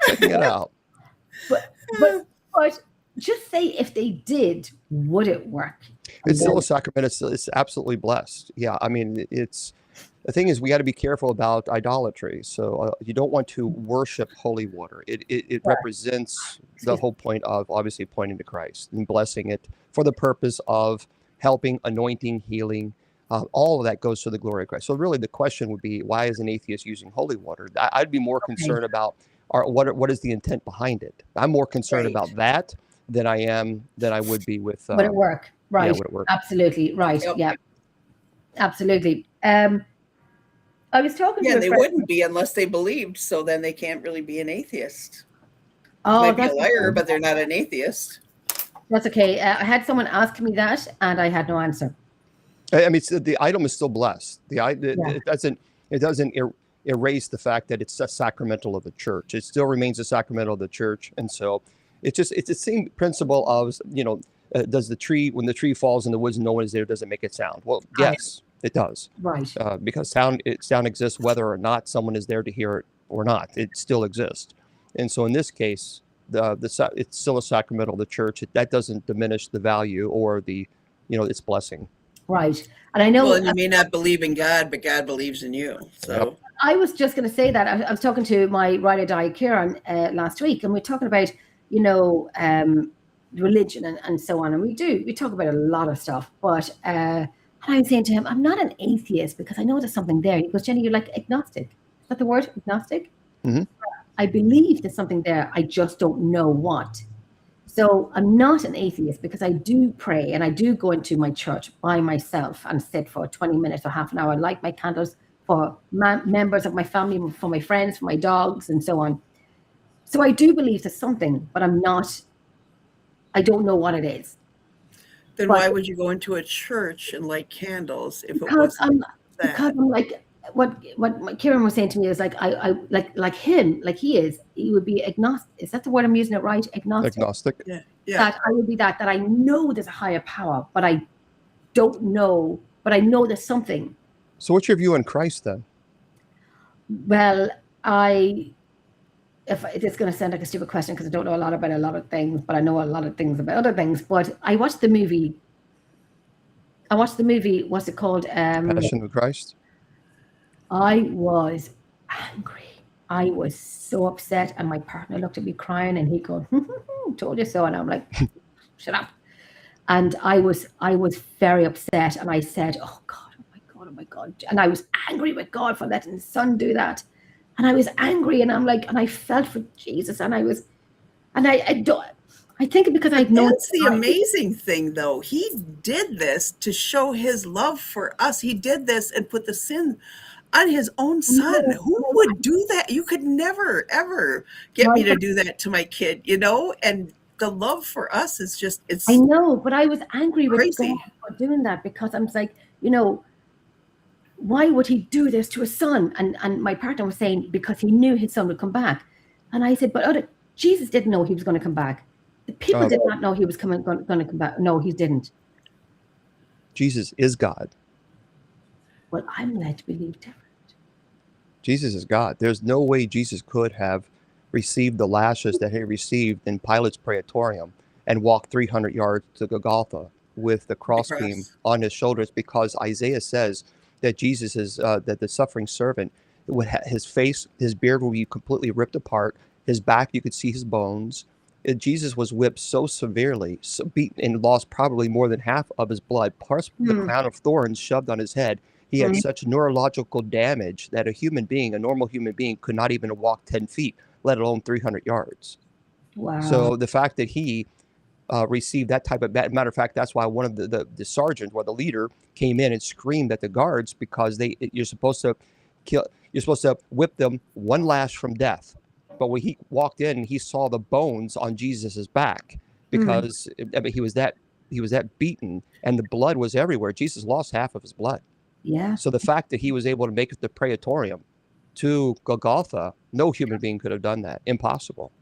checking it out. But just say if they did, would it work? It's still a sacrament. It's absolutely blessed. Yeah, I mean, the thing is, we got to be careful about idolatry. So you don't want to worship holy water. It represents the whole point of obviously pointing to Christ and blessing it for the purpose of helping, anointing, healing. All of that goes to the glory of Christ. So really, the question would be, why is an atheist using holy water? I'd be more concerned about what is the intent behind it. I'm more concerned about that than I would be with. Would it work? Right. Yeah, would it work? Absolutely. Right. Yep. Yeah. Absolutely. I was talking to they wouldn't be unless they believed. So then they can't really be an atheist. Oh, they might be a liar, but they're not an atheist. That's okay. I had someone ask me that, and I had no answer. I mean, the item is still blessed. It doesn't erase the fact that it's a sacramental of the church. It still remains a sacramental of the church, and so it's the same principle of does the tree, when the tree falls in the woods and no one is there, does it make it sound? Well, yes, it does. Right. Because sound exists whether or not someone is there to hear it or not. It still exists, and so in this case, it's still a sacramental of the church. That doesn't diminish the value or its blessing. Right. And I know. Well, and you may not believe in God, but God believes in you. So I was just going to say that. I was talking to my ride or die Kieran last week, and we're talking about religion and so on, and we talk about a lot of stuff. But and I was saying to him, I'm not an atheist because I know there's something there. He goes, Jenny, you're like agnostic. Is that the word, agnostic? Mm-hmm. I believe there's something there. I just don't know what. So I'm not an atheist because I do pray and I do go into my church by myself and sit for 20 minutes or half an hour, light my candles for members of my family, for my friends, for my dogs, and so on. So I do believe there's something, but I don't know what it is. Then why would you go into a church and light candles if it wasn't that? Because I'm like, what Kieran was saying to me is like, I like him, like he would be agnostic. Is that the word I'm using it right? Agnostic. Yeah. That I would be that I know there's a higher power, but I don't know, but I know there's something. So what's your view on Christ then? Well, if it's going to sound like a stupid question because I don't know a lot about a lot of things, but I know a lot of things about other things. But I watched the movie. What's it called? Passion of Christ. I was angry. I was so upset, and my partner looked at me crying, and he goes, "Told you so," and I'm like, "Shut up." And I was very upset, and I said, "Oh God, oh my God, oh my God," and I was angry with God for letting his son do that, and I was angry, and I'm like, and I felt for Jesus, and I was, and I don't. I think because I've known. That's the amazing thing, though. He did this to show his love for us. He did this and put the sin on his own son. Who would do that? You could never, ever get me to do that to my kid, you know? And the love for us is just, it's I know, but I was angry with crazy God for doing that because I'm like, you know, why would he do this to his son? And my partner was saying because he knew his son would come back. And I said, but Jesus didn't know he was going to come back. The people did not know he was going to come back. No, he didn't. Jesus is God. Well, I'm led to believe different. Jesus is God. There's no way Jesus could have received the lashes that he received in Pilate's praetorium and walked 300 yards to Golgotha with the crossbeam on his shoulders, because Isaiah says that Jesus is that the suffering servant would his face, his beard will be completely ripped apart. His back, you could see his bones. Jesus was whipped so severely, so beaten, and lost probably more than half of his blood, plus the crown of thorns shoved on his head. He had such neurological damage that a normal human being, could not even walk 10 feet, let alone 300 yards. Wow. So the fact that he received that type of, matter of fact, that's why one of the sergeant, or the leader, came in and screamed at the guards, because you're supposed to whip them one lash from death. But when he walked in and he saw the bones on Jesus's back, because I mean, he was that beaten, and the blood was everywhere. Jesus lost half of his blood. Yeah. So the fact that he was able to make it the praetorium to Golgotha, no human being could have done that. Impossible.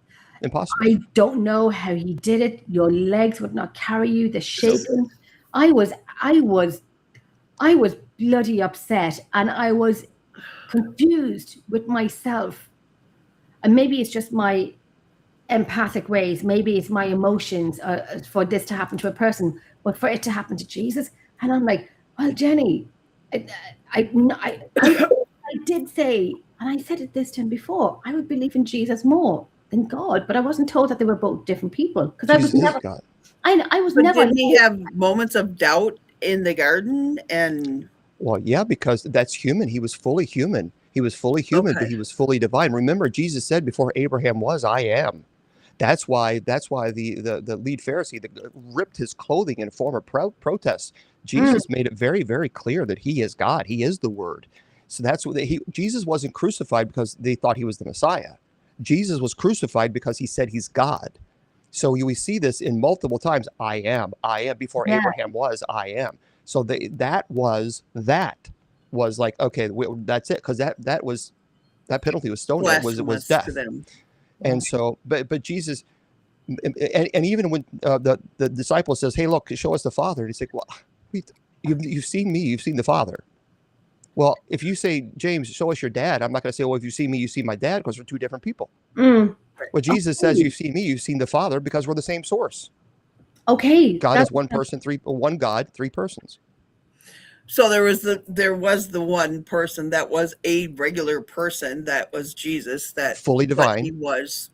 I don't know how he did it. Your legs would not carry you. The shaking. I was bloody upset, and I was confused with myself. And maybe it's just my empathic ways. Maybe it's my emotions for this to happen to a person, but for it to happen to Jesus. And I'm like, well, Jenny, I did say, and I said it this to him before, I would believe in Jesus more than God, but I wasn't told that they were both different people, because I was never. God. I was but never. Did he have moments of doubt in the garden? And well, yeah, because that's human. He was fully human. He was fully human, but he was fully divine. Remember, Jesus said, before Abraham was, I am. That's why the lead Pharisee ripped his clothing in a form of protest. Jesus made it very, very clear that he is God. He is the Word. So that's what Jesus wasn't crucified because they thought he was the Messiah. Jesus was crucified because he said he's God. So we see this in multiple times. I am. Before Abraham was, I am. So that was like, okay, that's it, because that penalty was stoning. It was death. To them. And so, but Jesus, and even when the disciple says, "Hey, look, show us the Father," and he's like, "Well, you've seen me, you've seen the Father." Well, if you say, "James, show us your dad," I'm not going to say, "Well, if you see me, you see my dad," because we're two different people. Well, Jesus says, "You've seen me, you've seen the Father," because we're the same source. Okay. God is one person, one God, three persons. So there was the one person that was a regular person, that was Jesus, that fully divine. He was.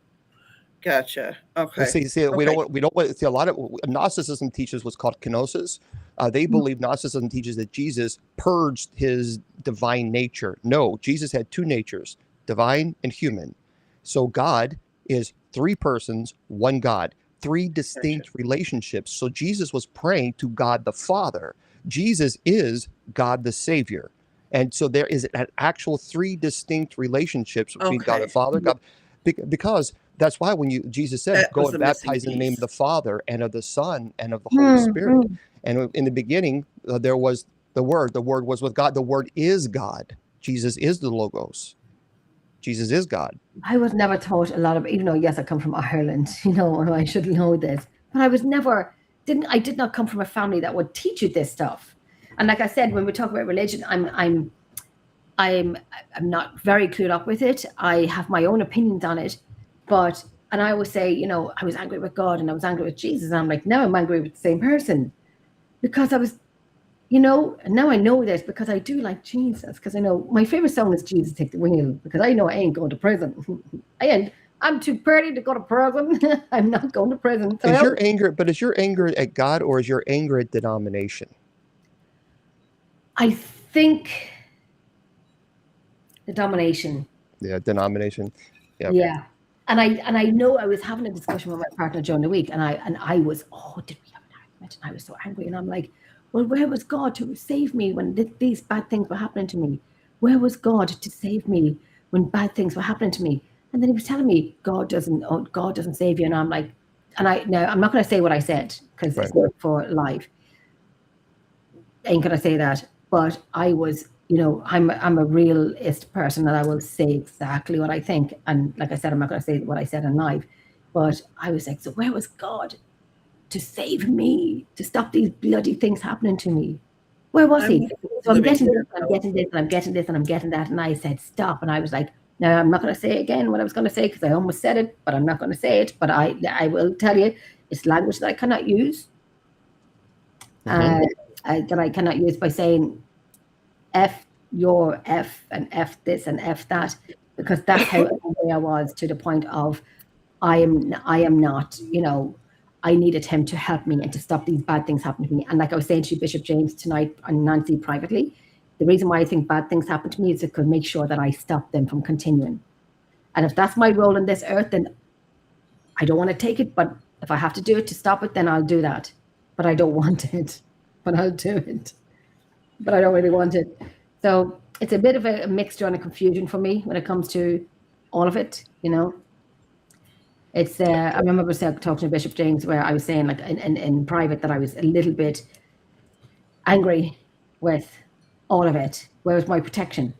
Gotcha. Okay. See, okay. we don't see a lot of Gnosticism teaches what's called kenosis. They believe Gnosticism teaches that Jesus purged his divine nature. No, Jesus had two natures, divine and human. So God is three persons, one God, three distinct relationships. So Jesus was praying to God the Father. Jesus is God the Savior. And so there is an actual three distinct relationships between God the Father, God, because that's why when Jesus said, "Go and baptize in the name of the Father and of the Son and of the Holy Spirit." And in the beginning, there was the Word. The Word was with God. The Word is God. Jesus is the Logos. Jesus is God. I was never taught a lot of, even though, yes, I come from Ireland, and I should know this, but I did not come from a family that would teach you this stuff. And like I said, when we talk about religion, I'm not very clued up with it. I have my own opinions on it, And I always say, I was angry with God and I was angry with Jesus. And I'm like, now I'm angry with the same person because I was, and now I know this because I do like Jesus, because I know my favorite song is Jesus Take the Wheel, because I know I ain't going to prison. I'm too pretty to go to prison. I'm not going to prison. So is your anger at God, or is your anger at denomination? I think the domination. Yeah, denomination. Yep. Yeah. And I know I was having a discussion with my partner during the week, and I was, did we have an argument? And I was so angry, and I'm like, well, where was God to save me when these bad things were happening to me? Where was God to save me when bad things were happening to me? And then he was telling me God doesn't save you, and I'm like, now I'm not going to say what I said because it's not for live. Ain't going to say that, but I was. I'm a realist person, and I will say exactly what I think. And like I said, I'm not going to say what I said in live, but I was like, so where was God to save me, to stop these bloody things happening to me? Where was he? So I'm getting this, and I'm getting this, and I'm getting this, and I'm getting that. And I said, stop. And I was like, no, I'm not going to say again what I was going to say, because I almost said it, but I'm not going to say it. But I will tell you, it's language that I cannot use. That I cannot use by saying F your F and F this and F that, because that's how angry I was, to the point of I am not, I needed him to help me and to stop these bad things happening to me. And like I was saying to Bishop James tonight and Nancy privately, the reason why I think bad things happen to me is to make sure that I stop them from continuing. And if that's my role in this earth, then I don't want to take it, but if I have to do it to stop it, then I'll do that. But I don't want it, but I'll do it. But I don't really want it. So it's a bit of a mixture and a confusion for me when it comes to all of it, It's I remember talking to Bishop James, where I was saying, like, in private, that I was a little bit angry with all of it. Where was my protection?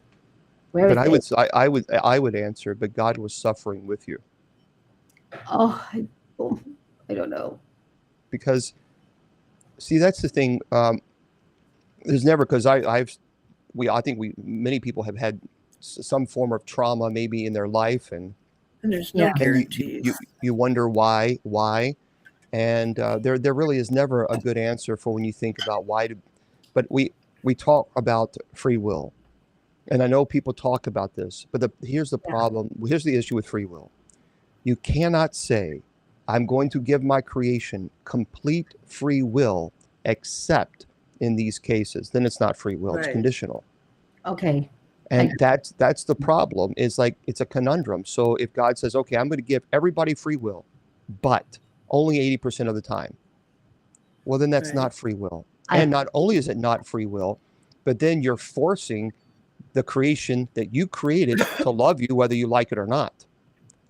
But I would answer, but God was suffering with you. I don't know. Because, see, that's the thing. There's never, because I think many people have had some form of trauma maybe in their life, and there's no guarantees. You wonder why, and there really is never a good answer for when you think about why. But we talk about free will, and I know people talk about this, but here's the problem. Here's the issue with free will. You cannot say, I'm going to give my creation complete free will, except in these cases. Then it's not free will, it's conditional. Okay. And that's the problem, is like, it's a conundrum. So if God says, okay, I'm going to give everybody free will, but only 80% of the time, well, then that's not free will. And not only is it not free will, but then you're forcing the creation that you created to love you, whether you like it or not.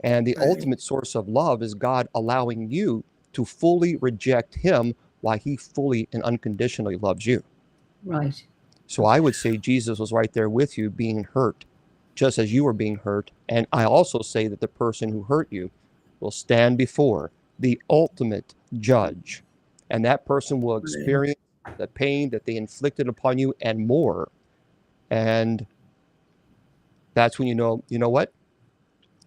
And the ultimate source of love is God allowing you to fully reject him while he fully and unconditionally loves you. Right. So I would say Jesus was right there with you, being hurt, just as you were being hurt. And I also say that the person who hurt you will stand before the ultimate judge. And that person will experience the pain that they inflicted upon you and more. And that's when you know what?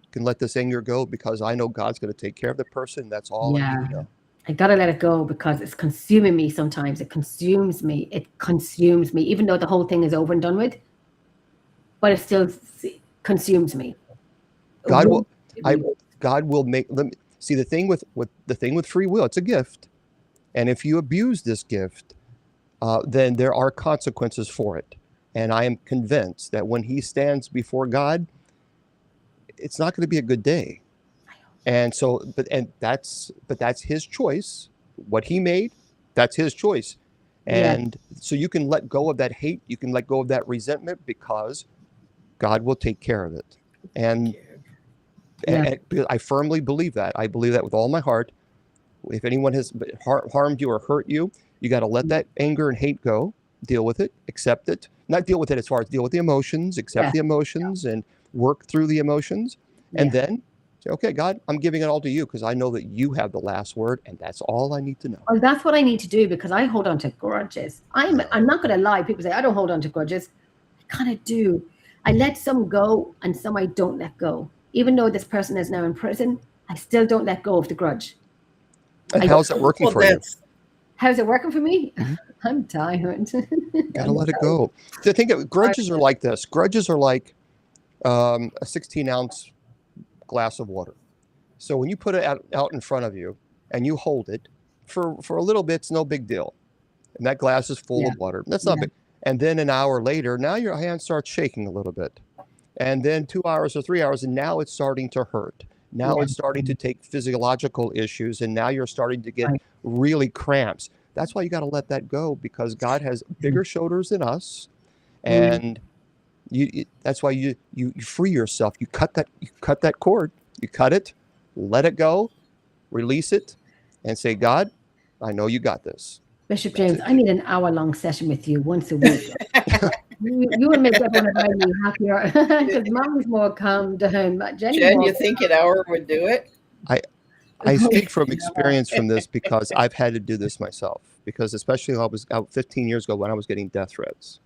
You can let this anger go, because I know God's going to take care of the person. That's all I need to know. I got to let it go, because it's consuming me sometimes. It consumes me. Even though the whole thing is over and done with, but it still consumes me. God will make them see the thing with free will. It's a gift. And if you abuse this gift, then there are consequences for it. And I am convinced that when he stands before God, it's not going to be a good day. And so, but that's his choice. What he made, that's his choice. And so you can let go of that hate. You can let go of that resentment, because God will take care of it. And I firmly believe that. I believe that with all my heart. If anyone has harmed you or hurt you, you got to let that anger and hate go, deal with it, accept it. Not deal with it as far as deal with the emotions, accept the emotions, and work through the emotions. And then say, okay, God, I'm giving it all to you, because I know that you have the last word, and that's all I need to know. Well, that's what I need to do, because I hold on to grudges. I'm not going to lie. People say I don't hold on to grudges. I kind of do. I let some go, and some I don't let go. Even though this person is now in prison, I still don't let go of the grudge. And how's that working for you? How's it working for me? I'm tired. Gotta let it go. To think of grudges are like this. Grudges are like a 16-ounce glass of water. So when you put it out in front of you and you hold it for a little bit, it's no big deal. And that glass is full of water. That's not big. And then an hour later, now your hand starts shaking a little bit. And then 2 hours or 3 hours, and now it's starting to hurt. Now it's starting to take physiological issues, and now you're starting to get really cramps. That's why you got to let that go, because God has bigger shoulders than us, and that's why you free yourself. You cut that cord. You cut it, let it go, release it, and say, God, I know you got this. Bishop James, I need an hour-long session with you once a week. You will make everyone around me happier, because Mommy's more calm down. Jen, you think an hour would do it? I speak from experience from this, because I've had to do this myself. Because especially I was out 15 years ago when I was getting death threats,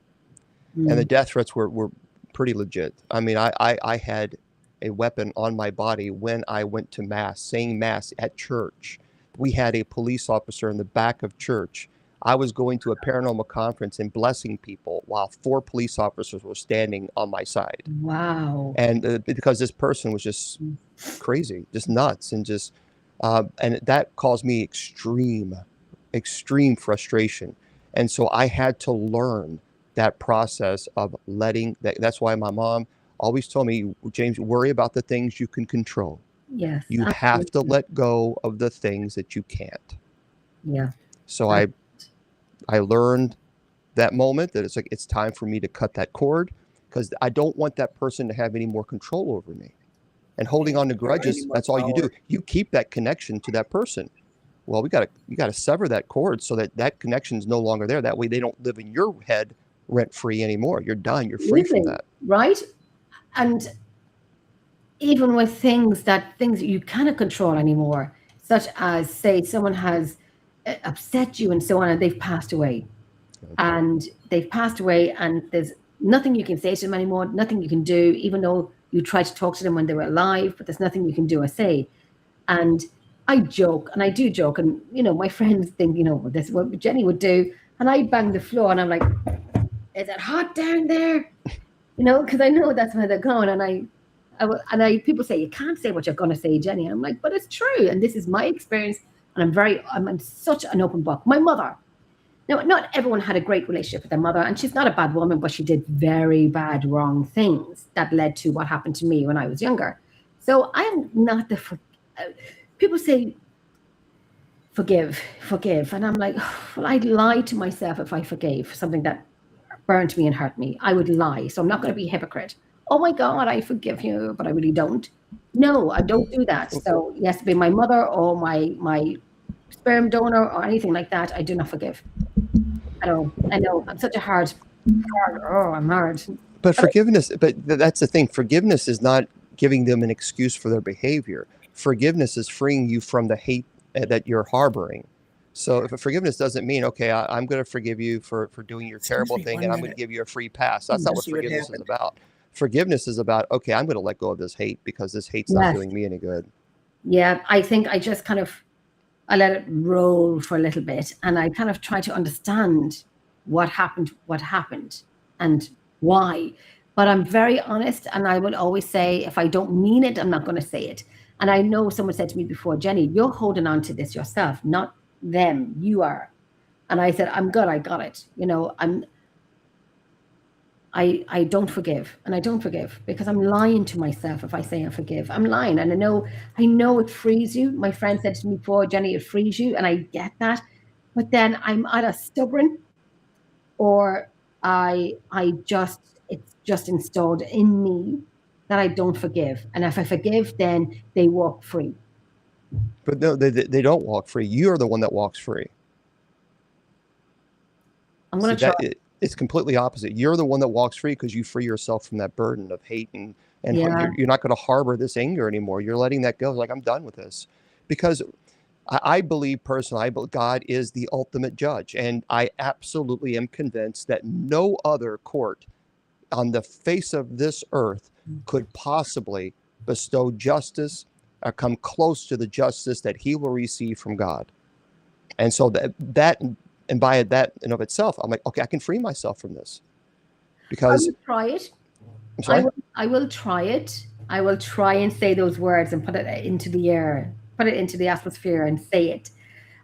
and the death threats were pretty legit. I mean, I had a weapon on my body when I went to mass, saying mass at church. We had a police officer in the back of church. I was going to a paranormal conference and blessing people while 4 police officers were standing on my side. Wow. And because this person was just crazy, just nuts, and just and that caused me extreme frustration. And so I had to learn that process of letting that. That's why my mom always told me, James, worry about the things you can control. Yes. You have to let go of the things that you can't. Yeah. So I learned that moment that it's like, it's time for me to cut that cord, because I don't want that person to have any more control over me. And holding on to grudges, that's all you do. You keep that connection to that person. Well, you gotta sever that cord so that connection is no longer there. That way they don't live in your head rent free anymore. You're done. You're free from that. Right. And even with things that you cannot control anymore, such as, say, someone has upset you and so on, and they've passed away. And there's nothing you can say to them anymore, nothing you can do, even though you try to talk to them when they were alive, but there's nothing you can do or say. And I joke, and I do joke, and my friends think, this is what Jenny would do, and I bang the floor, and I'm like, is it hot down there? Because I know that's where they're going, and people say, you can't say what you're going to say, Jenny. I'm like, but it's true, and this is my experience, and I'm such an open book. My mother. Now, not everyone had a great relationship with their mother, and she's not a bad woman, but she did very bad, wrong things that led to what happened to me when I was younger. So I am not people say, forgive. And I'm like, well, I'd lie to myself if I forgave something that burnt me and hurt me. I would lie. So I'm not going to be a hypocrite. Oh my God, I forgive you, but I really don't. No, I don't do that. So it has to be my mother or my sperm donor or anything like that. I do not forgive. I know. I'm such a hard. I'm hard. But forgiveness, that's the thing. Forgiveness is not giving them an excuse for their behavior. Forgiveness is freeing you from the hate that you're harboring. So if forgiveness doesn't mean, okay, I'm going to forgive you for doing your terrible thing, and I'm going to give you a free pass. That's not what forgiveness is about. Forgiveness is about, okay, I'm going to let go of this hate, because this hate's not doing me any good. Yeah, I think I just I let it roll for a little bit, and I kind of try to understand what happened, and why. But I'm very honest, and I will always say, if I don't mean it, I'm not going to say it. And I know someone said to me before, Jenny, you're holding on to this yourself, not them. You are. And I said, I'm good. I got it. I don't forgive, and I don't forgive because I'm lying to myself if I say I forgive. I'm lying, and I know it frees you. My friend said to me before, Jenny, it frees you, and I get that. But then I'm either stubborn, or it's just installed in me that I don't forgive. And if I forgive, then they walk free. But no, they don't walk free. You're the one that walks free. I'm going to try. It's completely opposite. You're the one that walks free because you free yourself from that burden of hate, and you're not going to harbor this anger anymore. You're letting that go. Like, I'm done with this. Because I believe personally, God is the ultimate judge. And I absolutely am convinced that no other court on the face of this earth could possibly bestow justice come close to the justice that he will receive from God. And so and by that in of itself, I'm like, okay, I can free myself from this. Because I will try it. I'm sorry? I will try it. I will try and say those words and put it into the air, put it into the atmosphere and say it.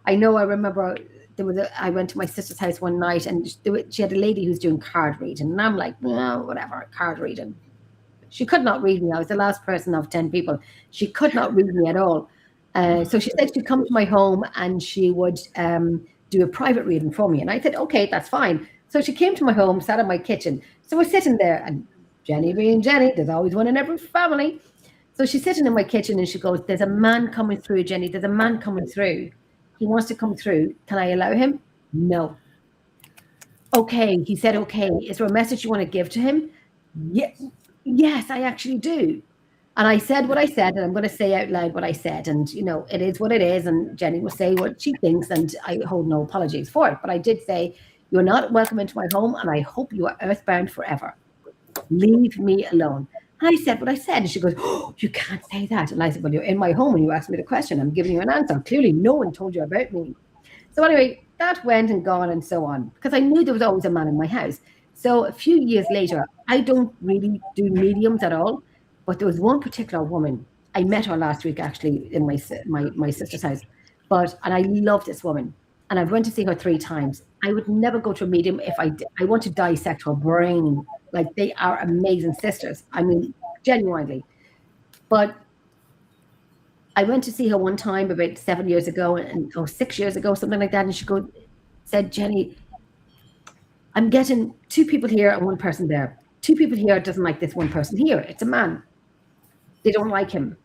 I know I remember I went to my sister's house one night and she had a lady who's doing card reading. And I'm like, no, whatever, card reading. She could not read me. I was the last person of 10 people. She could not read me at all. So she said she'd come to my home and she would do a private reading for me. And I said, okay, that's fine. So she came to my home, sat in my kitchen. So we're sitting there, and Jenny being Jenny, there's always one in every family. So she's sitting in my kitchen and she goes, there's a man coming through, Jenny. There's a man coming through. He wants to come through. Can I allow him? No. Okay. He said, okay. Is there a message you want to give to him? Yes, I actually do. And I said what I said, and I'm going to say out loud what I said. And, it is what it is. And Jenny will say what she thinks, and I hold no apologies for it. But I did say, you're not welcome into my home, and I hope you are earthbound forever. Leave me alone. And I said what I said. And she goes, oh, you can't say that. And I said, well, you're in my home and you asked me the question. I'm giving you an answer. Clearly, no one told you about me. So anyway, that went and gone and so on, because I knew there was always a man in my house. So a few years later, I don't really do mediums at all. But there was one particular woman. I met her last week, actually, in my sister's house. And I love this woman. And I went to see her 3 times. I would never go to a medium if I want to dissect her brain. Like, they are amazing sisters. I mean, genuinely. But I went to see her one time about 7 years ago, or 6 years ago, something like that. And she said, Jenny, I'm getting 2 people here and 1 person there. 2 people here doesn't like this 1 person here. It's a man. They don't like him.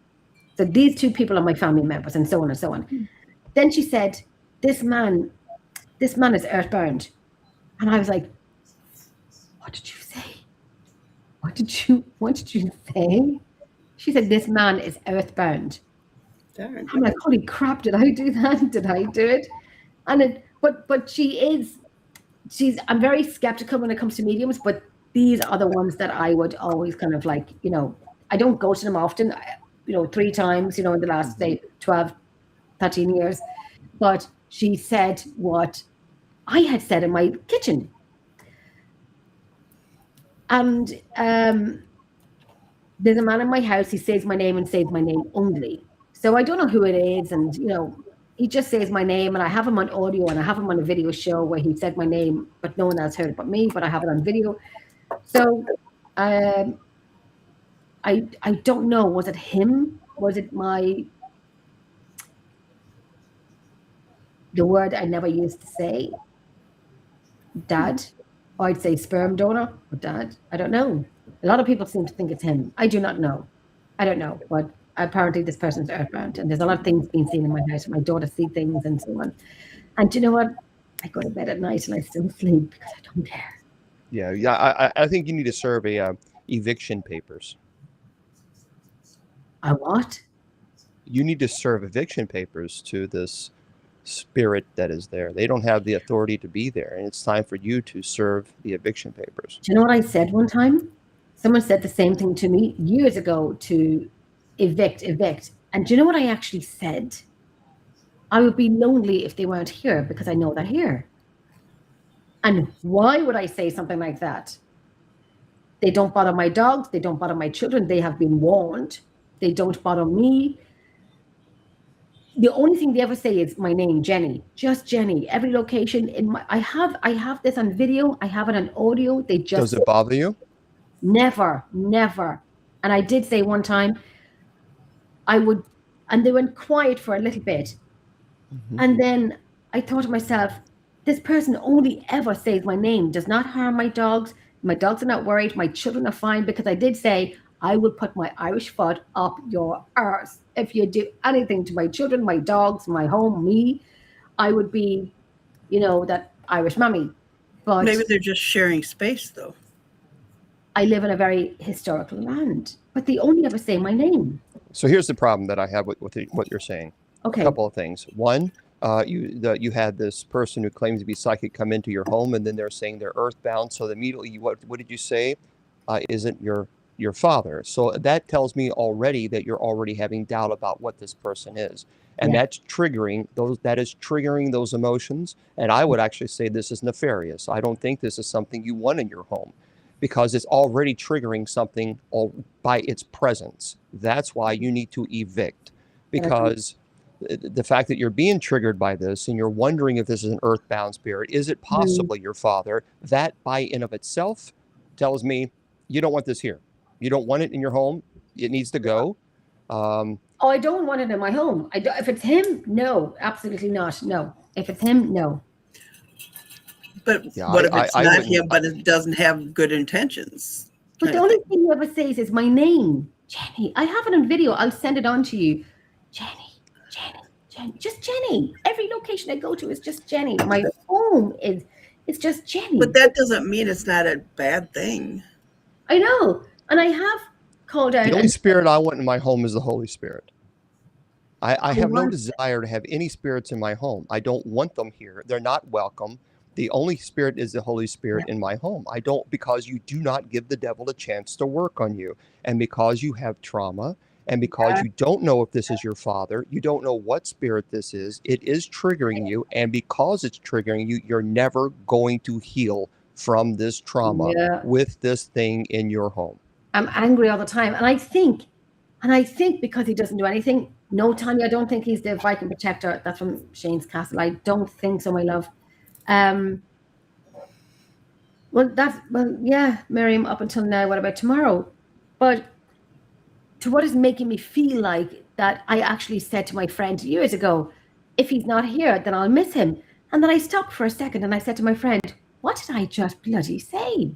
So these 2 people are my family members, and so on and so on. Then she said, this man is earthbound. And I was like, what did you say? What did you say? She said, this man is earthbound. Darn. I'm like, holy crap, did I do that? Did I do it? But I'm very skeptical when it comes to mediums, but these are the ones that I would always kind of like, I don't go to them often, 3 times, in the last, say, 12, 13 years. But she said what I had said in my kitchen. And there's a man in my house, he says my name and says my name only. So I don't know who it is. And, he just says my name, and I have him on audio and I have him on a video show where he said my name, but no one else heard it but me, but I have it on video. So I don't know. Was it him? Was it the word I never used to say? Dad? Or I'd say sperm donor or dad. I don't know. A lot of people seem to think it's him. I do not know. I don't know. But apparently this person's earthbound. And there's a lot of things being seen in my house. My daughter sees things and so on. And you know what? I go to bed at night and I still sleep because I don't care. Yeah. I think you need to serve eviction papers. A what? You need to serve eviction papers to this spirit that is there. They don't have the authority to be there, and it's time for you to serve the eviction papers. Do you know what I said one time? Someone said the same thing to me years ago, to evict. And do you know what I actually said? I would be lonely if they weren't here, because I know they're here. And why would I say something like that? They don't bother my dogs. They don't bother my children. They have been warned. They don't bother me. The only thing they ever say is my name, Jenny, just Jenny. Every location I have this on video. I have it on audio. Does it bother you? Never. And I did say one time, and they went quiet for a little bit. Mm-hmm. And then I thought to myself, this person only ever says my name, does not harm my dogs. My dogs are not worried. My children are fine, because I did say, I will put my Irish foot up your arse. If you do anything to my children, my dogs, my home, me, I would be, that Irish mummy. But maybe they're just sharing space, though. I live in a very historical land, but they only ever say my name. So here's the problem that I have with what you're saying. Okay. A couple of things. One, you had this person who claims to be psychic come into your home, and then they're saying they're earthbound. So immediately, what did you say? Isn't your your father. So that tells me already that you're already having doubt about what this person is. And Yeah. that's triggering those emotions. And I would actually say this is nefarious. I don't think this is something you want in your home, because it's already triggering something by its presence. That's why you need to evict, because the fact that you're being triggered by this and you're wondering if this is an earthbound spirit, is it possibly your father? That by in of itself tells me you don't want this here. You don't want it in your home. It needs to go. Oh, I don't want it in my home. If it's him, no, absolutely not. No. If it's him, no. But Yeah, what if it's I not wouldn't- him, but it doesn't have good intentions? But the only thing he ever says is my name, Jenny. I have it on video. I'll send it on to you. Jenny, Jenny, Jenny. Just Jenny. Every location I go to is just Jenny. My home it's just Jenny. But that doesn't mean it's not a bad thing. I know. And I have called out. The only spirit I want in my home is the Holy Spirit. I have no desire to have any spirits in my home. I don't want them here. They're not welcome. The only spirit is the Holy Spirit in my home. I don't, because you do not give the devil a chance to work on you. And because you have trauma, and because you don't know if this is your father, you don't know what spirit this is, it is triggering you. And because it's triggering you, you're never going to heal from this trauma with this thing in your home. I'm angry all the time. And I think because he doesn't do anything, no, Tanya, I don't think he's the Viking protector. That's from Shane's Castle. I don't think so, my love. Yeah, Miriam, up until now, what about tomorrow? But to what is making me feel like that, I actually said to my friend years ago, if he's not here, then I'll miss him. And then I stopped for a second and I said to my friend, what did I just bloody say?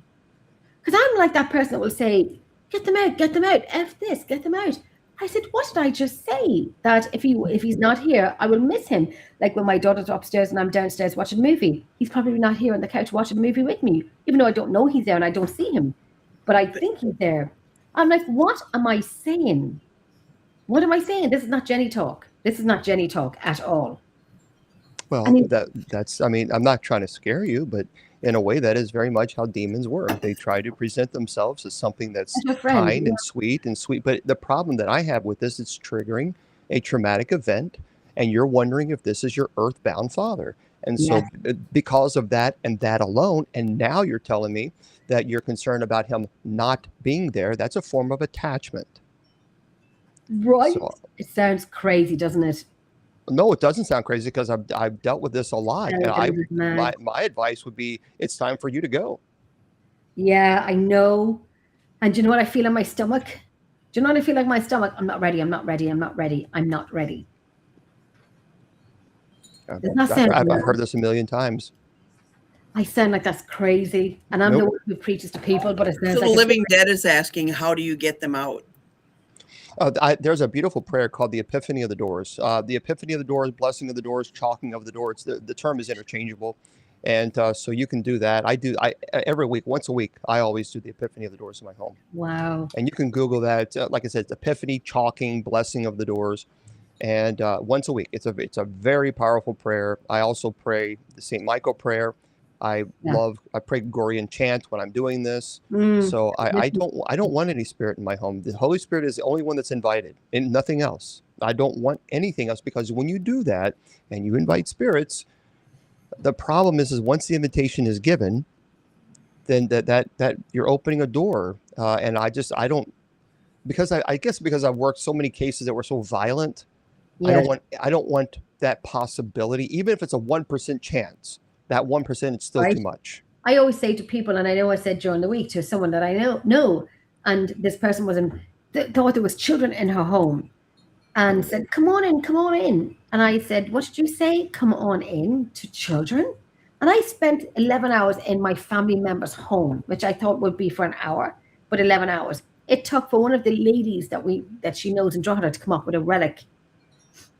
Because I'm like that person that will say, get them out, F this, get them out. I said, what did I just say? That if he's not here, I will miss him. Like when my daughter's upstairs and I'm downstairs watching a movie, he's probably not here on the couch watching a movie with me, even though I don't know he's there and I don't see him. But I think he's there. I'm like, what am I saying? What am I saying? This is not Jenny talk. This is not Jenny talk at all. Well, that's, I mean, I'm not trying to scare you, but in a way that is very much how demons work. They try to present themselves as something that's kind and sweet. But the problem that I have with this, it's triggering a traumatic event, and you're wondering if this is your earthbound father. And so because of that and that alone, and now you're telling me that you're concerned about him not being there, that's a form of attachment. Right. So, it sounds crazy, doesn't it? No, it doesn't sound crazy, because I've dealt with this a lot. And my advice would be, it's time for you to go. Yeah, I know. And do you know what I feel in my stomach? Do you know what I feel like my stomach? I'm not ready. I'm not ready. I'm not ready. I'm not ready. I've heard this a million times. I sound like that's crazy. And I'm the one who preaches to people, but it sounds so the living dead is asking, how do you get them out? There's a beautiful prayer called the Epiphany of the Doors. The Epiphany of the Doors, blessing of the doors, chalking of the doors. The term is interchangeable. And so you can do that. Every week, once a week, I always do the Epiphany of the Doors in my home. Wow. And you can Google that. Like I said, it's Epiphany, chalking, blessing of the doors. And once a week. It's a very powerful prayer. I also pray the St. Michael prayer. I pray Gregorian chant when I'm doing this. So I don't want any spirit in my home. The Holy Spirit is the only one that's invited, and nothing else. I don't want anything else, because when you do that and you invite spirits, the problem is once the invitation is given, then that you're opening a door. And I don't, because I guess because I've worked so many cases that were so violent, I don't want that possibility, even if it's a 1% chance. That 1% is still too much. I always say to people, and I know I said during the week to someone that I know, and this person thought there was children in her home, and said, come on in. And I said, what did you say? Come on in to children? And I spent 11 hours in my family member's home, which I thought would be for an hour, but 11 hours. It took for one of the ladies that she knows in Drogheda to come up with a relic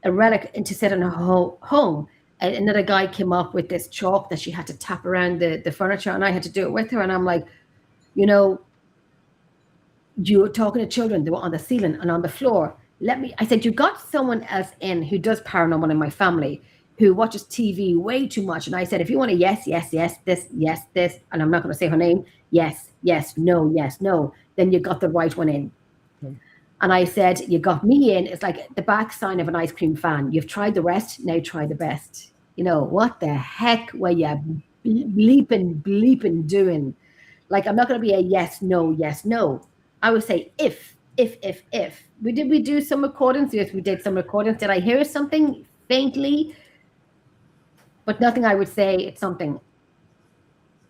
and to sit in her home. Another guy came up with this chalk that she had to tap around the furniture, and I had to do it with her. And I'm like, you're talking to children. They were on the ceiling and on the floor. I said, you got someone else in who does paranormal in my family, who watches TV way too much. And I said, if you want a yes, this, and I'm not going to say her name, yes, no, then you got the right one in. And I said, you got me in. It's like the back sign of an ice cream fan. You've tried the rest, now try the best. What the heck were you bleeping doing? Like, I'm not going to be a yes, no. I would say if. We do some recordings? Yes, we did some recordings. Did I hear something faintly? But nothing I would say it's something.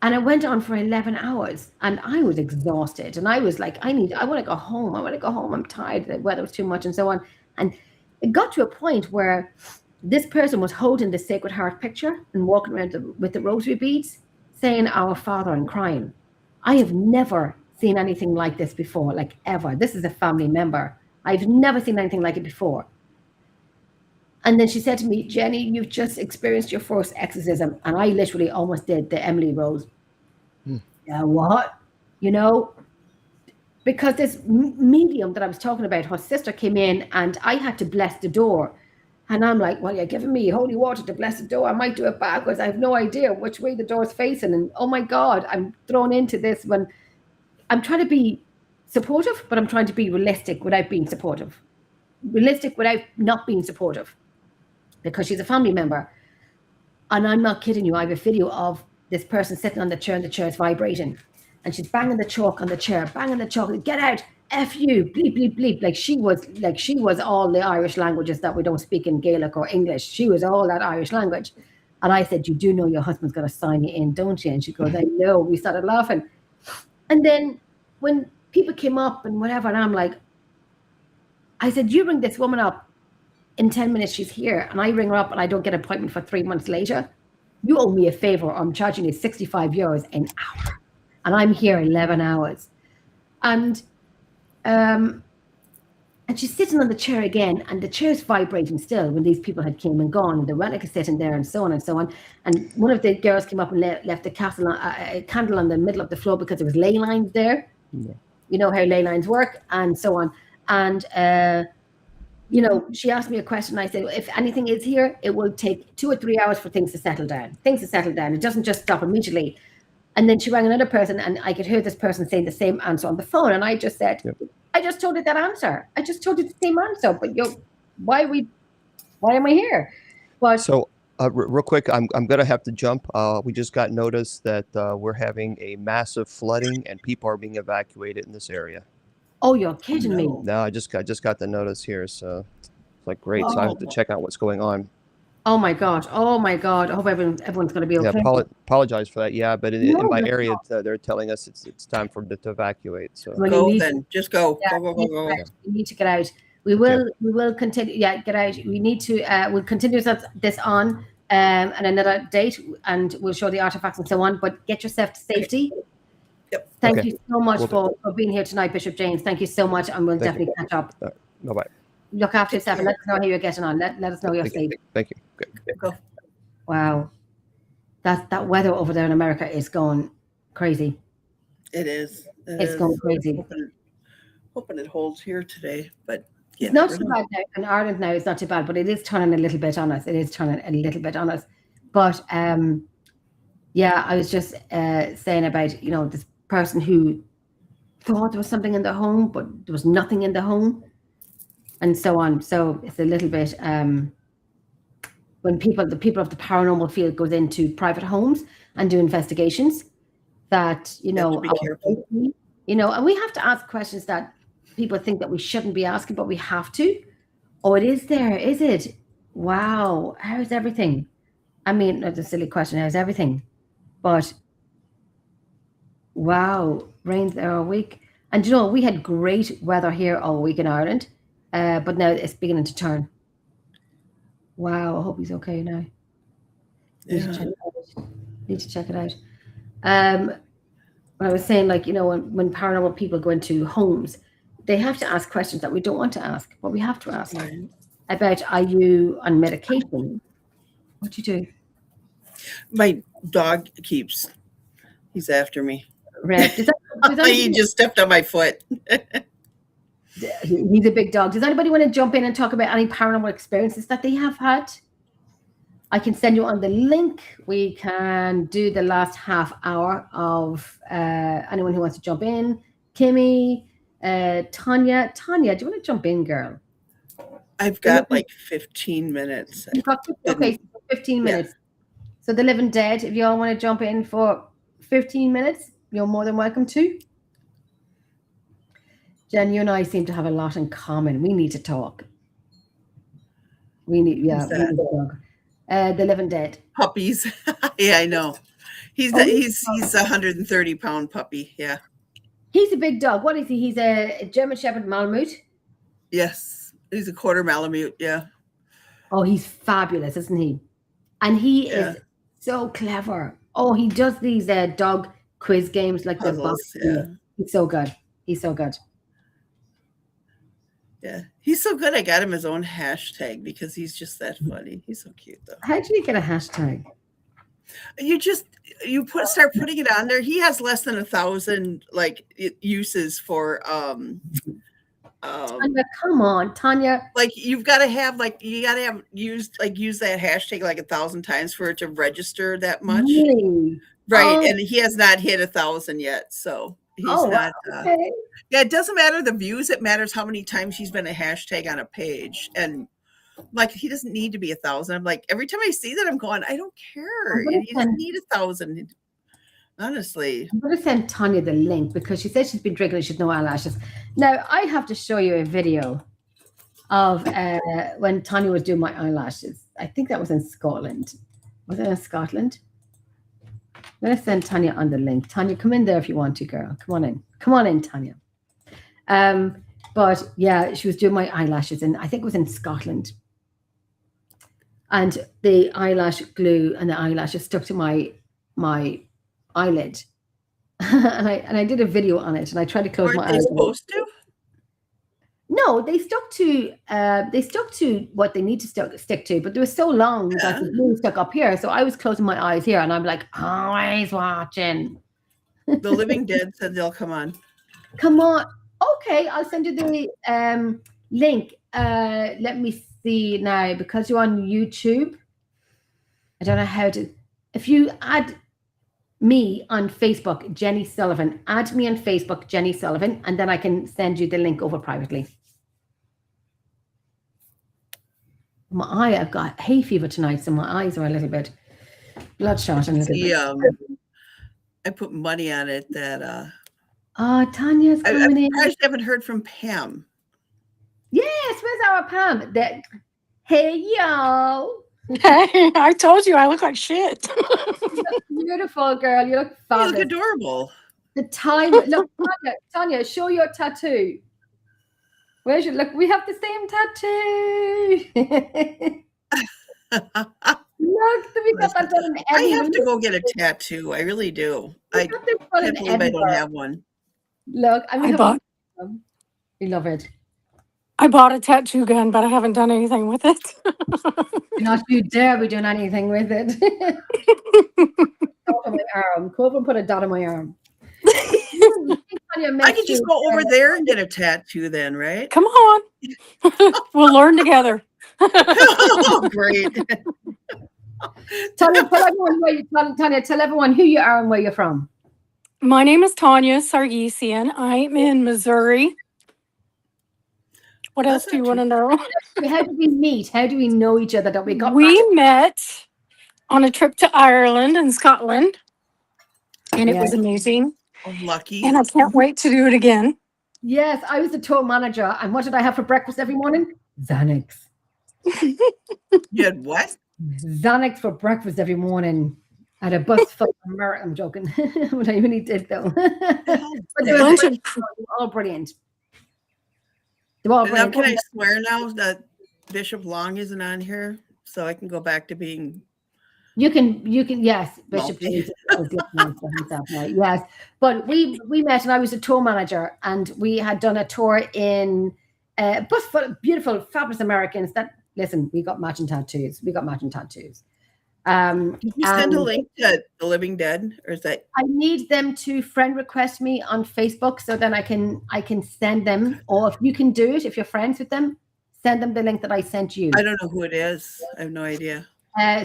And it went on for 11 hours and I was exhausted. And I was like, I want to go home. I'm tired. The weather was too much and so on. And it got to a point where this person was holding the Sacred Heart picture and walking around with the rosary beads saying Our Father and crying. I have never seen anything like this before, like ever. This is a family member. I've never seen anything like it before. And then she said to me, Jenny, you've just experienced your first exorcism. And I literally almost did the Emily Rose. Yeah, what? Because this medium that I was talking about, her sister came in and I had to bless the door. And I'm like, well, you're giving me holy water to bless the door. I might do it backwards. I have no idea which way the door's facing. And oh my God, I'm thrown into this when I'm trying to be supportive, but I'm trying to be realistic without being supportive. Realistic without not being supportive. Because she's a family member. And I'm not kidding you. I have a video of this person sitting on the chair and the chair is vibrating. And she's banging the chalk on the chair, banging the chalk. Get out, F you, bleep, bleep, bleep. Like she was all the Irish languages that we don't speak in Gaelic or English. She was all that Irish language. And I said, you do know your husband's going to sign you in, don't you? And she goes, I know. We started laughing. And then when people came up and whatever, and I'm like, I said, you ring this woman up. In 10 minutes, she's here. And I ring her up and I don't get an appointment for 3 months later. You owe me a favor. I'm charging you 65 euros an hour. And I'm here 11 hours. And she's sitting on the chair again. And the chair's vibrating still when these people had came and gone. And the relic is sitting there and so on and so on. And one of the girls came up and left a candle on the middle of the floor because there was ley lines there. Yeah. You know how ley lines work and so on. And she asked me a question. I said, if anything is here, it will take 2 or 3 hours for things to settle down. It doesn't just stop immediately. And then she rang another person and I could hear this person saying the same answer on the phone. And I just said, yep. I just told you that answer. I just told you the same answer. But why am I here? But so real quick, I'm going to have to jump. We just got notice that we're having a massive flooding and people are being evacuated in this area. Oh, you're kidding me. No, I just got the notice here. So it's like, great. So I have to check out what's going on. Oh my God. I hope everyone's going to be okay. Yeah, apologize for that. Yeah, but in my area, they're telling us it's time for them to evacuate. So go then. Just go. Yeah, go. We need to get out. We will continue. Yeah, get out. We need to. We'll continue this on at another date, and we'll show the artifacts and so on. But get yourself to safety. Yep. Thank you so much for being here tonight, Bishop James. Thank you so much, and we'll definitely catch up. Bye-bye. Look after yourself and let us know how you're getting on. Let us know you're safe. Thank you. Good. Go. Wow. That weather over there in America is going crazy. It is. It's going crazy. Hoping it holds here today, but yeah, it's not too bad now. In Ireland now, it's not too bad, but it is turning a little bit on us. But yeah, I was just saying about, this person who thought there was something in the home, but there was nothing in the home, and so on. So it's a little bit when the people of the paranormal field goes into private homes and do investigations, that and we have to ask questions that people think that we shouldn't be asking, but we have to. Oh, it is there, is it? Wow, how's everything? I mean, that's a silly question. How's everything? But wow, rained there all week. And we had great weather here all week in Ireland, but now it's beginning to turn. Wow, I hope he's okay now. Need to check it out. What I was saying, when paranormal people go into homes, they have to ask questions that we don't want to ask, but we have to ask about, are you on medication? What do you do? My dog he's after me. Red. He just stepped on my foot. He's a big dog. Does anybody want to jump in and talk about any paranormal experiences that they have had? I can send you on the link. We can do the last half hour of anyone who wants to jump in. Kimmy, Tanya. Tanya, do you want to jump in, girl? I've got like 15 minutes. Okay, 15 minutes. Yeah. So The Living Dead, if you all want to jump in for 15 minutes, you're more than welcome to. Jen, you and I seem to have a lot in common. We need to talk. We need to talk. The Living Dead. Puppies. Yeah, I know. He's 130-pound puppy. Yeah. He's a big dog. What is he? He's a German Shepherd Malamute. Yes, he's a quarter Malamute. Yeah. Oh, he's fabulous, isn't he? And he is so clever. Oh, he does these dog quiz games like puzzles, the He's so good. He's so good. Yeah, he's so good. I got him his own hashtag because he's just that funny. He's so cute, though. How do you get a hashtag? You start putting it on there. He has less than 1,000 uses for Tanya, come on, Tanya. Like you gotta have use that hashtag like 1,000 times for it to register that much. Really? Right. Oh. And he has not hit 1,000 yet. So he's not okay. Yeah, it doesn't matter the views, it matters how many times he's been a hashtag on a page. And like he doesn't need to be 1,000. I'm like, every time I see that, I'm going, I don't care. He doesn't need 1,000. Honestly. I'm going to send Tanya the link because she said she's been drinking and she's no eyelashes. Now, I have to show you a video of when Tanya was doing my eyelashes. I think that was in Scotland. Was it in Scotland? I'm going to send Tanya on the link. Tanya, come in there if you want to, girl. Come on in. Come on in, Tanya. But yeah, she was doing my eyelashes and I think it was in Scotland. And the eyelash glue and the eyelashes stuck to my eyelid. and I did a video on it and I tried to close my eyes. Aren't they supposed to? No, they stuck to what they need to stick to, but they were so long that the glue stuck up here. So I was closing my eyes here and I'm like, always watching. The Living Dead said they'll come on. Come on. Okay, I'll send you the link. Let me see now, because you're on YouTube. I don't know how to. If you add me on Facebook, Jenny Sullivan, add me on Facebook, Jenny Sullivan, and then I can send you the link over privately. My eye, I've got hay fever tonight, so my eyes are a little bit bloodshot. I put money on it that. Tanya's coming in. I haven't heard from Pam. Yes, where's our Pam? Hey, yo. Hey, I told you I look like shit. You look beautiful, girl. You look fabulous. You look adorable. The time. Look, Tanya, show your tattoo. Where's your look? We have the same tattoo. Look, we got that done in I have to go get a tattoo. I really do. I can't believe I don't have one. Look, we love it. I bought a tattoo gun, but I haven't done anything with it. Not you dare be doing anything with it. Dot on my arm. Come over and put a dot on my arm. I can just go over there and get a tattoo then, right? Come on. We'll learn together. Oh, great. Tell everyone who you are and where you're from. My name is Tanya Sargisian. I'm in Missouri. What else do you want to know? How did we meet? How do we know each other? We met on a trip to Ireland and Scotland, and it was amazing. Oh, lucky. And I can't wait to do it again. Yes, I was the tour manager. And what did I have for breakfast every morning? Xanax. You had what? Xanax for breakfast every morning at a bus full of American. I'm joking. But I really did, though. But they were all brilliant. Now, can I swear now that Bishop Long isn't on here so I can go back to being... You can, yes, Bishop. Yes, but we met and I was a tour manager and we had done a tour in a bus full of beautiful, fabulous Americans that, listen, we got matching tattoos. Did you send a link to The Living Dead, or is that? I need them to friend request me on Facebook so then I can send them, or if you can do it, if you're friends with them, send them the link that I sent you. I don't know who it is. I have no idea.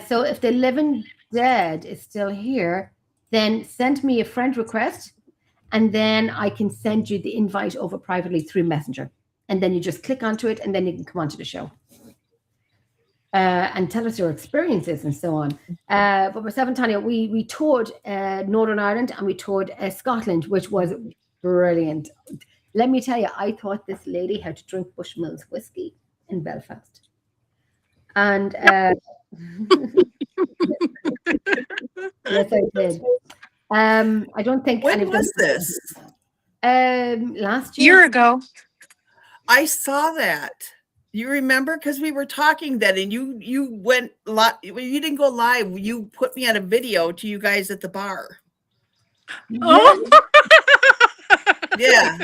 So if the living dead is still here, then send me a friend request, and then I can send you the invite over privately through Messenger. And then you just click onto it, and then you can come onto the show. And tell us your experiences and so on. But myself and Tanya, we toured Northern Ireland and we toured Scotland, which was brilliant. Let me tell you, I taught this lady how to drink Bushmills whiskey in Belfast. And yes, I did. I don't think. When was this? Last Year ago. I saw that. You remember? Because we were talking then, and you went live. You didn't go live. You put me on a video to you guys at the bar. Oh. Yeah.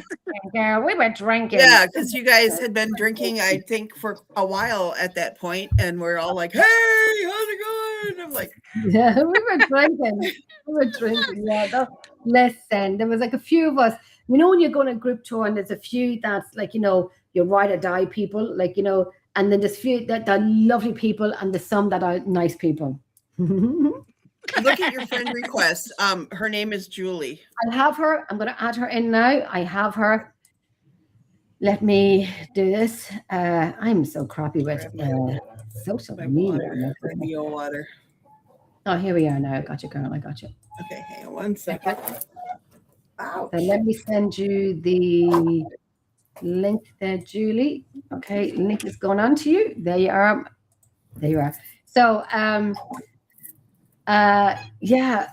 Yeah, we were drinking. Yeah, because you guys had been drinking, I think, for a while at that point, and we're all like, "Hey, how's it going?" I'm like, yeah, we were drinking. Yeah, listen, there was like a few of us. You know, when you go on a group tour, and there's a few that's like, your ride or die people, like, and then there's few that are lovely people, and there's some that are nice people. look at your friend request. Her name is Julie. I'll have her. I'm going to add her in now. I have her. Let me do this. I'm so crappy with social media. Water. Oh, here we are now. I got you, girl. I got you. Okay, hang on 1 second. Wow. So let me send you the link there, Julie. Okay, link is going on to you. There you are. There you are. So, yeah.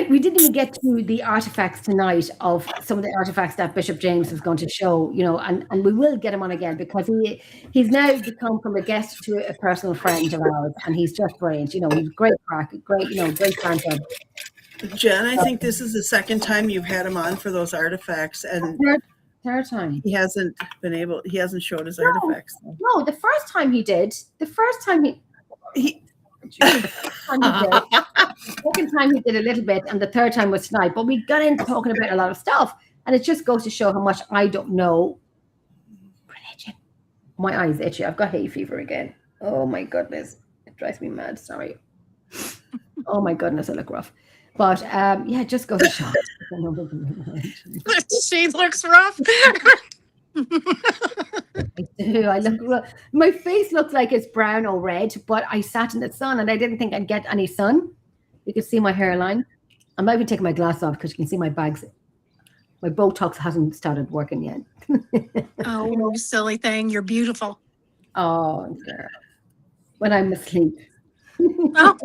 We didn't even get to the artifacts tonight of some of the artifacts that Bishop James was going to show, and we will get him on again because he's now become from a guest to a personal friend of ours, and he's just brilliant. He's great crack, great banter. Jen, I think this is the second time you've had him on for those artifacts, and third time. He hasn't showed his artifacts. No, the first time he did. The first time he second time he did a little bit, and the third time was tonight. But we got into talking about a lot of stuff, and it just goes to show how much I don't know religion. My eyes itchy. I've got hay fever again. Oh my goodness, it drives me mad. Sorry. Oh my goodness, I look rough. But yeah, it just goes to show. She looks rough. I look. My face looks like it's brown or red, but I sat in the sun and I didn't think I'd get any sun. You can see my hairline. I might even take my glass off because you can see my bags. My Botox hasn't started working yet. Oh, you silly thing! You're beautiful. Oh, girl. When I'm asleep. Oh.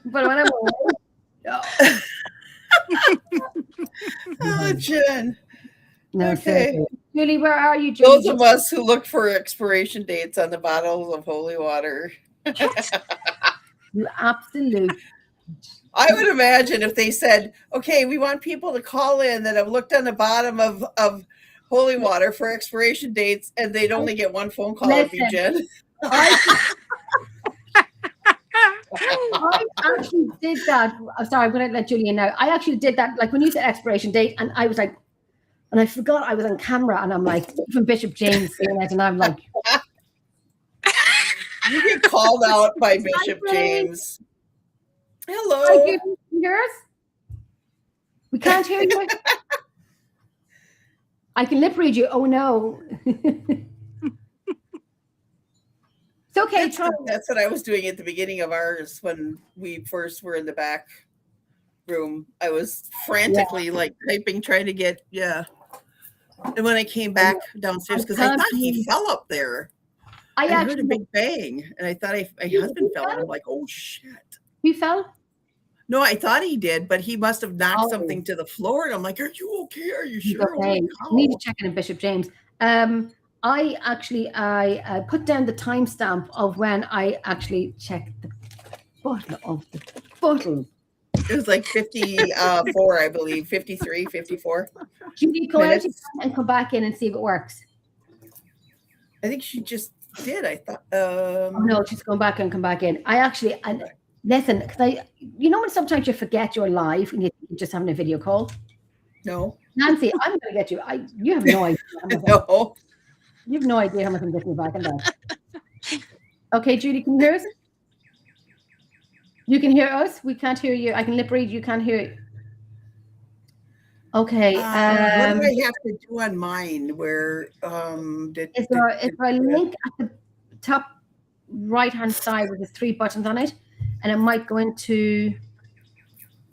But when I'm awake, no. Oh, Jen. No, okay. seriously. Julie, where are you, Julie? Those of us who look for expiration dates on the bottles of holy water. You absolute. I would imagine if they said, okay, we want people to call in that have looked on the bottom of holy water for expiration dates, and they'd only get one phone call of you, Jen. I actually did that. I'm sorry, I'm going to let Julian know. I actually did that, like when you said expiration date, and I was like, and I forgot I was on camera, and I'm like, even Bishop James saying it, and I'm like, you get called out by Bishop James. Hello. Hi, can you hear us? We can't hear you. I can lip read you. Oh no. It's okay. That's what I was doing at the beginning of ours when we first were in the back room. I was frantically like typing, trying to get And when I came back downstairs, because I thought he fell up there. I heard a big bang, and I thought my husband fell, and I'm like, oh shit. He fell? No, I thought he did, but he must have knocked something to the floor, and I'm like, are you okay? Are you sure? Okay. I need to check in Bishop James. I put down the timestamp of when I actually checked the bottle of the bottle. It was like 54, I believe, 53, 54. Judy, go out and come back in and see if it works. I think she just did. I thought. No, she's going back and come back in. Listen, because when sometimes you forget you're live and you're just having a video call. No. Nancy, I'm going to get you. You have no idea. No. You have no idea how much I'm getting back in that. Okay, Judy, can you hear us? You can hear us. We can't hear you. I can lip read. You can't hear it. Okay. What do I have to do on mine? Where is there a link at the top right-hand side with the 3 buttons on it, and it might go into.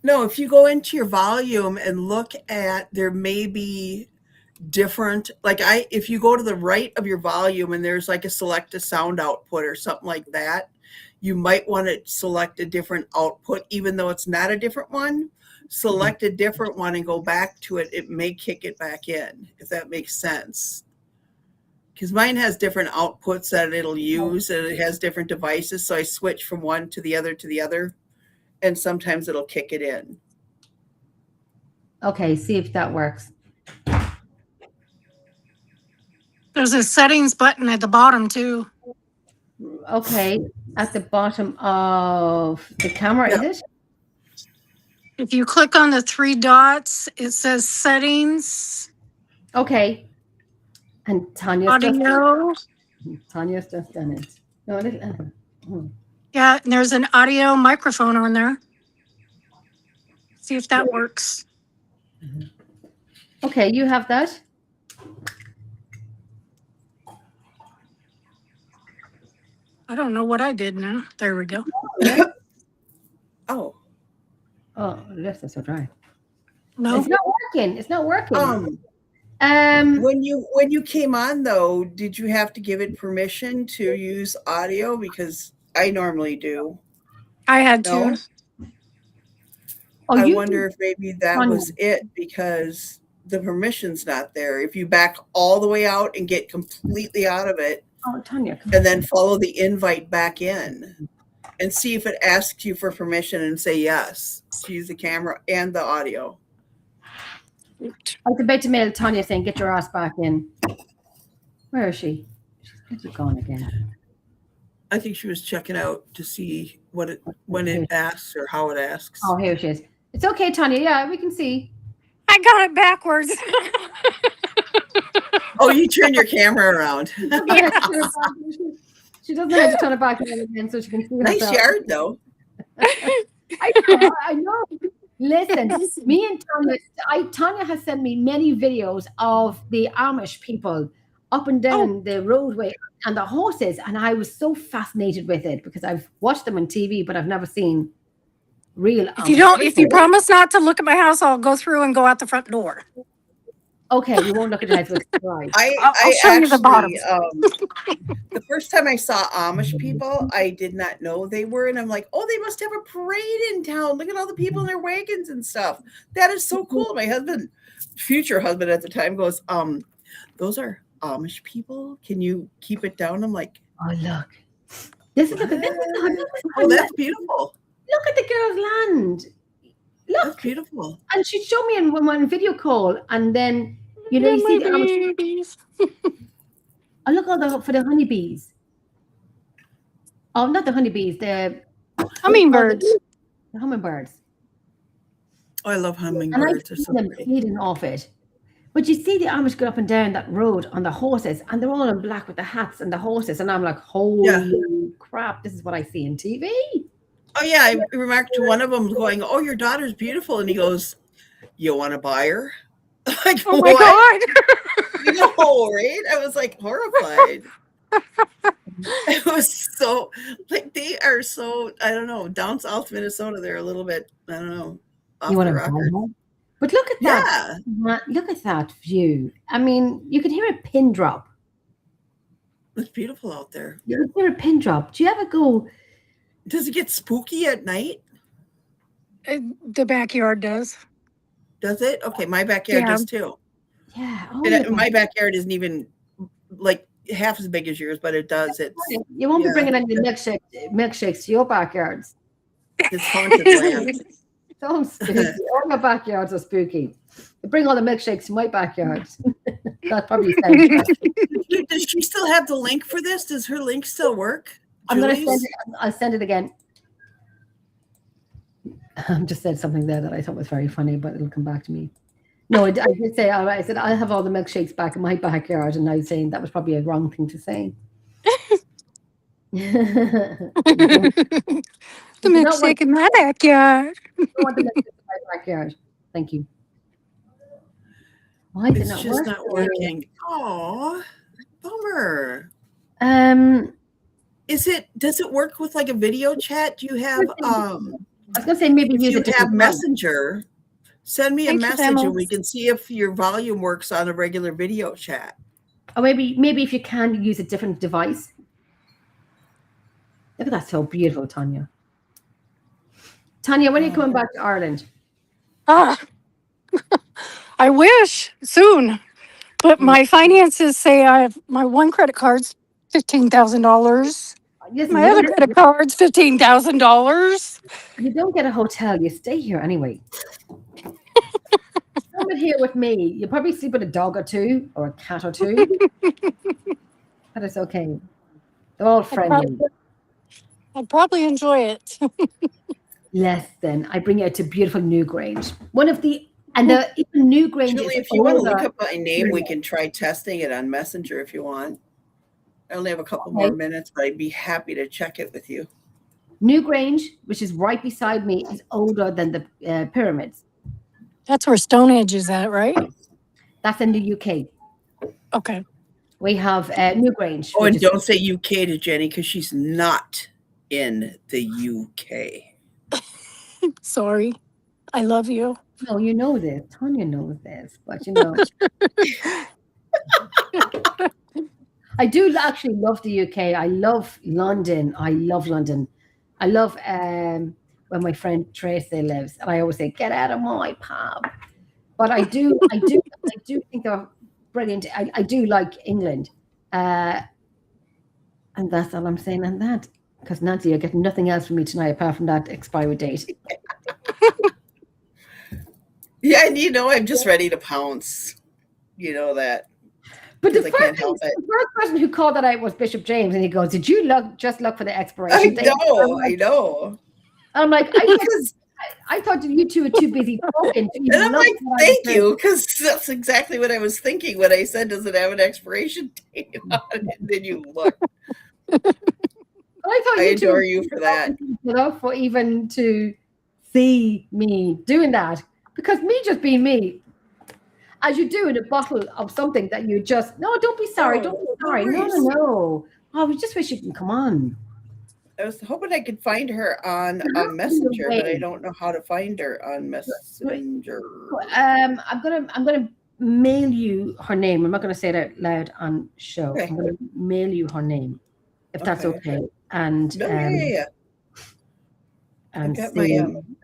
No, if you go into your volume and look at, there may be different, like if you go to the right of your volume and there's like a select a sound output or something like that, you might want to select a different output, even though it's not a different one. Select a different one and go back to it. It may kick it back in, if that makes sense. Because mine has different outputs that it'll use, and it has different devices. So I switch from one to the other, and sometimes it'll kick it in. Okay, see if that works. There's a settings button at the bottom too. Okay, at the bottom of the camera, is it? If you click on the 3 dots, it says settings. Okay. And Tanya's audio. Tanya's just done it. No, Yeah, and there's an audio microphone on there. See if that works. Okay, you have that. I don't know what I did now. There we go. Oh, that's so dry. No, it's not working. It's not working. When you came on though, did you have to give it permission to use audio? Because I normally do. I had No? to. Oh, I wonder if maybe that was it, because the permission's not there. If you back all the way out and get completely out of it, Tanya, and then follow the invite back in and see if it asks you for permission and say yes to use the camera and the audio. I was about to mail Tanya saying, get your ass back in. Where is she? She's gone again. I think she was checking out to see when it asks or how it asks. Oh, here she is. It's okay, Tanya. Yeah, we can see. I got it backwards. Oh, you turned your camera around. Yeah, she doesn't have to turn it back again so she can see Nice herself. yard, though. I know. Listen, me and Tanya has sent me many videos of the Amish people up and down the roadway and the horses, and I was so fascinated with it because I've watched them on TV, but I've never seen real. If you promise not to look at my house, I'll go through and go out the front door. Okay, you won't look at it. Right. I'll show you the bottom. The first time I saw Amish people, I did not know they were, and I'm like, oh, they must have a parade in town. Look at all the people in their wagons and stuff. That is so cool. My husband, future husband at the time, goes, those are Amish people. Can you keep it down? I'm like, oh, look. This is that's beautiful. Look at the girl's land. Look, that's beautiful. And she showed me in one video call, and then you see the honeybees. Oh, look for the honeybees. Oh, not the honeybees, the hummingbirds. The hummingbirds. Oh, I love hummingbirds. And I see them feeding off it. But you see the Amish go up and down that road on the horses, and they're all in black with the hats and the horses, and I'm like, holy crap, this is what I see in TV. Oh, yeah, I remarked to one of them going, oh, your daughter's beautiful. And he goes, you want to buy her? Like, oh, my God. You know, right? I was like horrified. It was so, like, they are so, I don't know, down south Minnesota, they're a little bit, I don't know, off the rocker. But look at that. Yeah. Look at that view. I mean, you could hear a pin drop. It's beautiful out there. You could hear a pin drop. Do you ever go... Does it get spooky at night? The backyard does. Does it? Okay, my backyard does too. Yeah. Oh, my backyard isn't even like half as big as yours, but it does. You won't be bringing any milkshakes to your backyards. It's haunted land. Don't spooky. All your backyards are spooky. You bring all the milkshakes to my backyards. That probably sounds. Does she still have the link for this? Does her link still work? I'm going to send it. I'll send it again. I just said something there that I thought was very funny, but it'll come back to me. No, I did say, I said, I'll have all the milkshakes back in my backyard. And I was saying that was probably a wrong thing to say. The You do not want, milkshake in my backyard. you don't want the milkshake in my backyard. Thank you. Why is it It's not just working? not working. Oh, bummer. Does it work with like a video chat? Do you have I was gonna say maybe if use you a different have device. Messenger, send me a Thanks for message and demos. we can see if your volume works on a regular video chat. Or maybe if you can use a different device. Look at that, so beautiful, Tanya. Tanya, when are you coming back to Ireland? Ah, I wish soon, but my finances say I have my one credit card's $15,000. Listen, My other credit card's $15,000. you don't get a hotel. You stay here anyway. Come in here with me. You probably sleep with a dog or two or a cat or two. But it's okay. They're all friendly. I'd probably enjoy it. Less than. I bring you out to beautiful Newgrange. One of the even Newgrange Julie, is if you want to older. look up my name, we can try testing it on Messenger if you want. I only have a couple more minutes, but I'd be happy to check it with you. Newgrange, which is right beside me, is older than the pyramids. That's where Stonehenge is at, right? That's in the UK. Okay. We have Newgrange. Oh, and don't say UK to Jenny because she's not in the UK. Sorry. I love you. No, you know this. Tanya knows this, but you know. I do actually love the UK. I love London. I love when my friend Tracy lives, and I always say, "Get out of my pub." But I do think they're brilliant. I do like England, and that's all I'm saying on that. Because Nancy, you're getting nothing else from me tonight apart from that expiry date. Yeah, and I'm just ready to pounce. You know that. But the first person who called that out was Bishop James, and he goes, "Did you look for the expiration date?" I know. I'm like, I thought you two were too busy talking. And I'm like, thank you, because that's exactly what I was thinking when I said, "Does it have an expiration date on it?" And then you look. I adore you for that. Enough for even to see me doing that, because me just being me. As you do in a bottle of something that you just, no, don't be sorry. Don't be sorry. No. Oh, we just wish you can come on. I was hoping I could find her on Messenger, but I don't know how to find her on Messenger. I'm gonna mail you her name. I'm not gonna say it out loud on show. Okay. I'm gonna mail you her name, if that's okay. And yeah. I've got my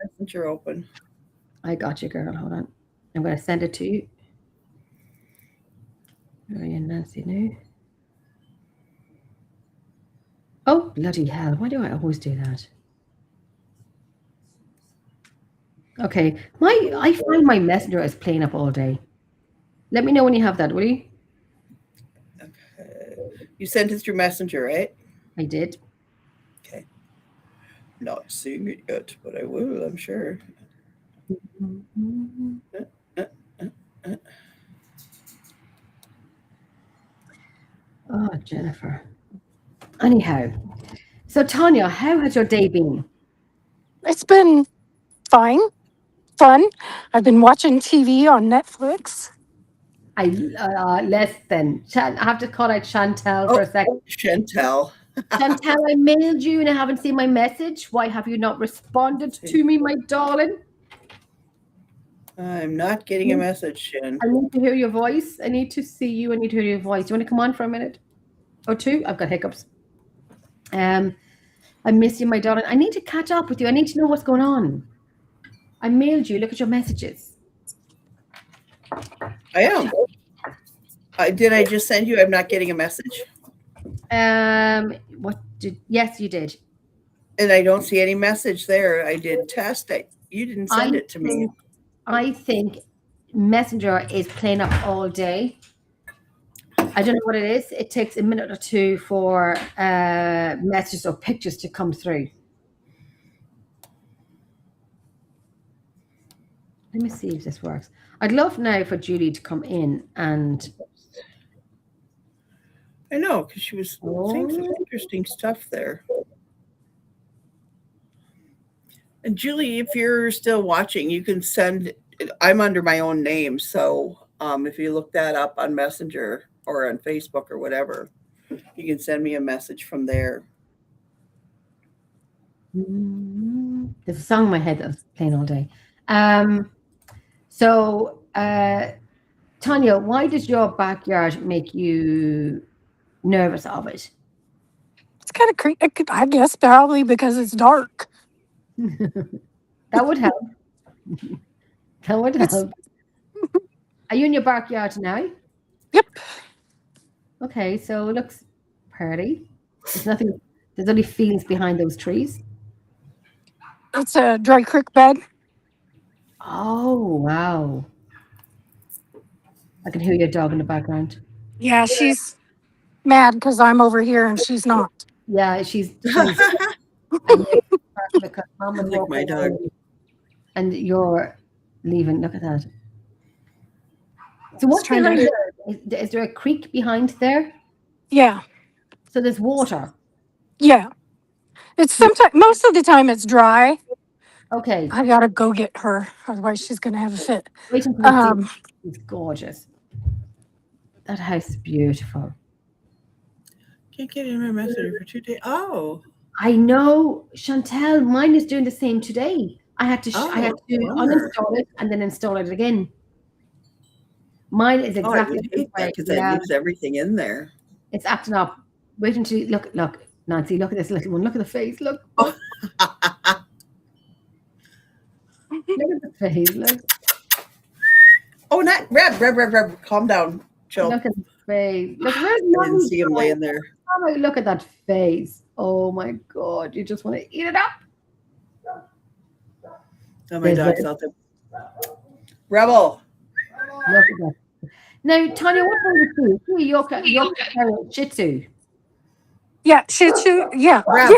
Messenger open. I got you, girl. Hold on. I'm gonna send it to you. Nancy new. Oh, bloody hell. Why do I always do that? Okay. I find my Messenger is playing up all day. Let me know when you have that, will you? Okay. You sent it through Messenger, right? I did. Okay. Not seeing it yet, but I will, I'm sure. Oh, Jennifer. Anyhow, so Tanya, how has your day been? It's been fun. I've been watching TV on Netflix. I have to call out Chantel for a second. Chantel, I mailed you and I haven't seen my message. Why have you not responded to me, my darling? I'm not getting a message, Shen. I need to hear your voice. I need to see you. I need to hear your voice. Do you want to come on for a minute or two? I've got hiccups. I miss you, my darling. I need to catch up with you. I need to know what's going on. I mailed you. Look at your messages. I am. Did I just send you? I'm not getting a message. Yes, you did. And I don't see any message there. I did test it. You didn't send it to me. I think Messenger is playing up all day. I don't know what it is. It takes a minute or two for messages or pictures to come through. Let me see if this works. I'd love now for Julie to come in and... I know, because she was saying some interesting stuff there. And Julie, if you're still watching, you can send. I'm under my own name, so if you look that up on Messenger or on Facebook or whatever, you can send me a message from there. There's a song in my head that was playing all day. So, Tanya, why does your backyard make you nervous of it? It's kind of creepy. I guess probably because it's dark. That would help. That would help. Are you in your backyard now? Yep. Okay, so it looks pretty. There's nothing. There's only fields behind those trees. It's a dry creek bed. Oh, wow. I can hear your dog in the background. Yeah, she's mad because I'm over here and she's not. Yeah, she's Like my dog. And you're leaving. Look at that. So what's trying to- behind there? Is there a creek behind there? Yeah. So there's water. Yeah. It's sometimes, most of the time it's dry. Okay. I gotta go get her, otherwise she's gonna have a fit. Wait until you see. It's gorgeous. That house is beautiful. Can't get in my Messenger for 2 days. Oh, I know, Chantel. Mine is doing the same today. I had to bummer. uninstall it and then install it again. Mine is I exactly would the hate that way. because that leaves everything in there. It's acting up. Wait until you look, Nancy. Look at this little one. Look at the face. Look. Oh. Look at the face. Look. Oh, not Reb. Calm down. Chill. Look at the face. Look, where's I didn't Mommy see him going? laying there. Mama, look at that face. Oh my God. You just want to eat it up. Oh, my dog's out there. Rebel. Look at that. Now, Tanya, what are you doing? Yorker Shih Tzu. Yeah, Shih Tzu. Yeah. Reb.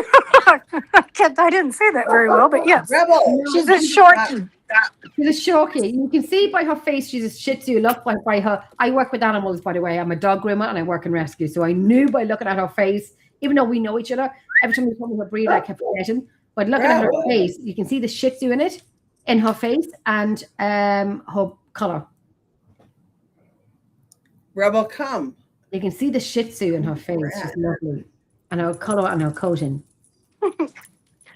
I didn't say that very well, but yes. Rebel. She's a shorty. She's a Shorkie. You can see by her face she's a Shih Tzu. Look by her. I work with animals, by the way. I'm a dog groomer and I work in rescue. So I knew by looking at her face, even though we know each other, every time you told me what breed, I kept forgetting. But looking at her face, you can see the Shih Tzu in her face and her color. Rebel, come. You can see the Shih Tzu in her face. She's lovely. And her color and her coating.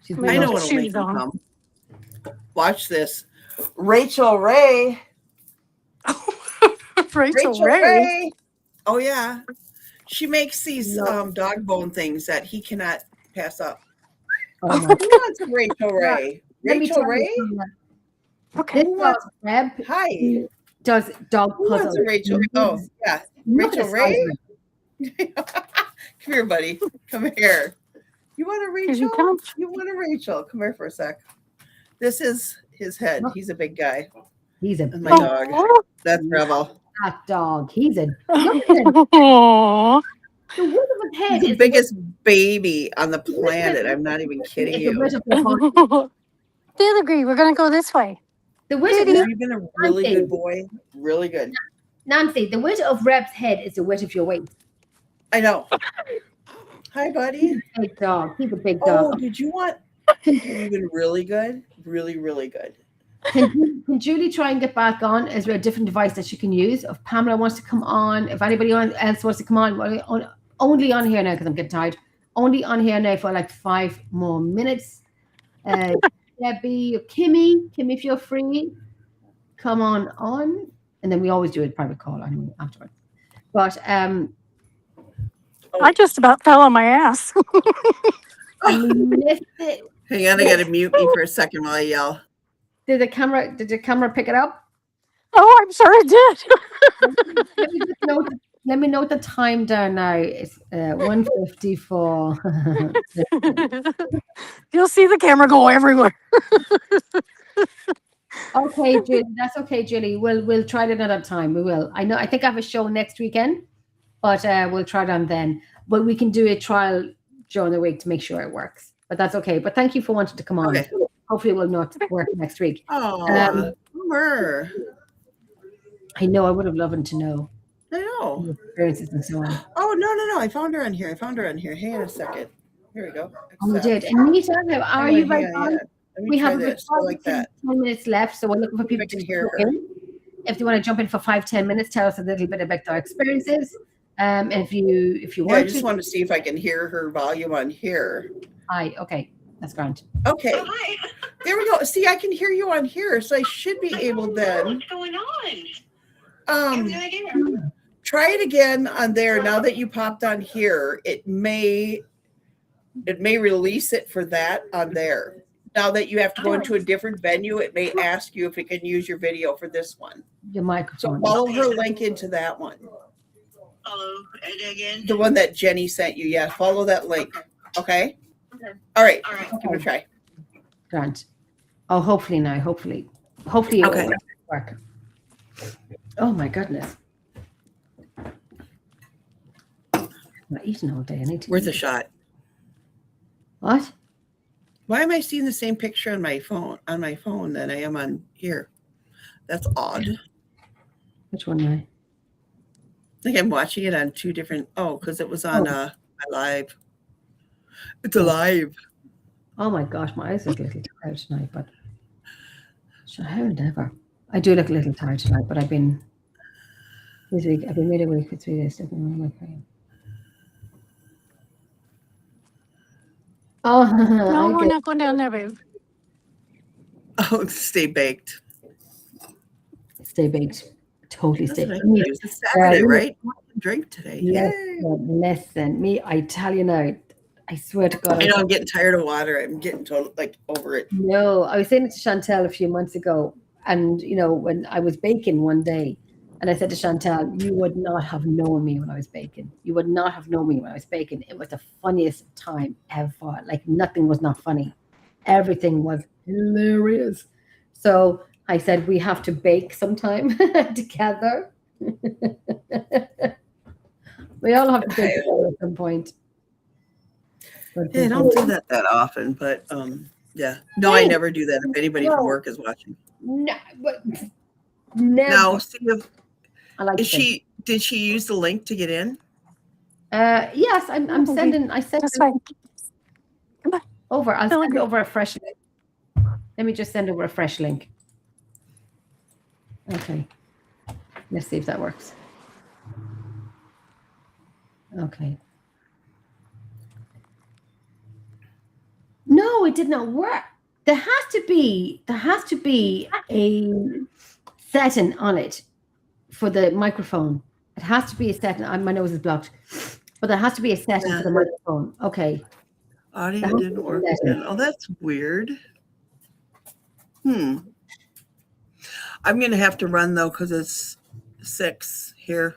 She's I know what'll make you come. Watch this. Rachel Ray. Rachel Ray. Oh, yeah. She makes these dog bone things that he cannot pass up. Oh Who wants a Rachel Ray? Rachel Ray? Okay. This was Reb. Hi. Does dog Who puzzles. wants a Rachel? Oh, yeah. Rachel Ray? Come here, buddy. Come here. You want a Rachel? You want a Rachel? Come here for a sec. This is his head. He's a big guy. He's a my dog. That's Rebel. That dog. He's a Aww. the wood of his head He's the is biggest baby on the planet. I'm not even kidding you. The other agree. We're gonna go this way. The width of You've been a really good boy. Really good. Nancy, the width of Reb's head is the width of your waist. I know. Hi, buddy. He's a big dog. He's a big dog. Oh, did you want even really good? Really, really good. Can Julie try and get back on? Is there a different device that she can use? If Pamela wants to come on, if anybody else wants to come on, only on here now because I'm getting tired. Only on here now for like 5 more minutes. Debbie, Kimmy, if you're free, come on. And then we always do a private call anyway afterwards. But I just about fell on my ass. I missed it. Hang on, I gotta mute me for a second while I yell. Did the camera pick it up? Oh, I'm sure it did. Let me note the time down now. It's 1:54. You'll see the camera go everywhere. Okay, Julie, that's okay, Julie. We'll try it another time. We will. I think I have a show next weekend, but we'll try it on then. But we can do a trial during the week to make sure it works. But that's okay. But thank you for wanting to come on. Okay. Hopefully it will not work next week. Oh, bummer. I know. I would have loved to know I know. experiences and so on. Oh, no. I found her on here. Hang on a second. Here we go. Oh, you did. Anita, are you back on? we have about this. I like that. 10 minutes left, so we're looking for See if people I can to hear jump her. in. If they want to jump in for 5-10 minutes, tell us a little bit about their experiences. And if you Yeah, want I just want to see if I can hear her volume on here. okay, that's grand. Okay. Oh, hi. There we go. See, I can hear you on here, so I should be able then. What's going on? I have no idea. Try it again on there. Now that you popped on here, it may release it for that on there. Now that you have to go into a different venue, it may ask you if it can use your video for this one. Your So microphone. follow her link into that one. Follow it again. The one that Jenny sent you. Yeah, follow that link. Okay? Okay. All right. All right. Give it a try. Grant. Oh, hopefully now. Hopefully it Okay. will work. Oh my goodness. I'm not eating all day. I need to Worth eat. a shot. What? Why am I seeing the same picture on my phone that I am on here? That's odd. Which one now? I think I'm watching it on two different. Oh, because it was on my live. It's alive. Oh my gosh, my eyes look a little tired tonight, but sure, how never. I do look a little tired tonight, but I've been this week. I've been made awake for 3 days. Oh, No, I we're get not going down there, babe. Oh, stay baked. stay baked. Totally That's stay what I baked. do. It's Saturday, Yeah. right? Drink today. Yay. Listen, me, I tell you now, I swear to God. I know I'm getting tired of water. I'm getting over it. No, I was saying it to Chantel a few months ago, and when I was baking one day, and I said to Chantel, "You would not have known me when I was baking. You would not have known me when I was baking. It was the funniest time ever. Like nothing was not funny. Everything was hilarious." So I said, "We have to bake sometime together." We all have to bake together at some point. But Yeah, I don't do that often, but yeah. No, I never do that if anybody from work is watching. No, but never. Now, see if I like did she use the link to get in? Yes, I'm sending. I sent That's fine. over. I'll Feel send good. over a fresh link. Let me just send over a fresh link. Okay. Let's see if that works. Okay. No, it did not work. There has to be a setting on it for the microphone. It has to be a setting. My nose is blocked, but there has to be a setting for the microphone. Okay. Audio didn't work again. Oh, that's weird. I'm gonna have to run though because it's 6 here.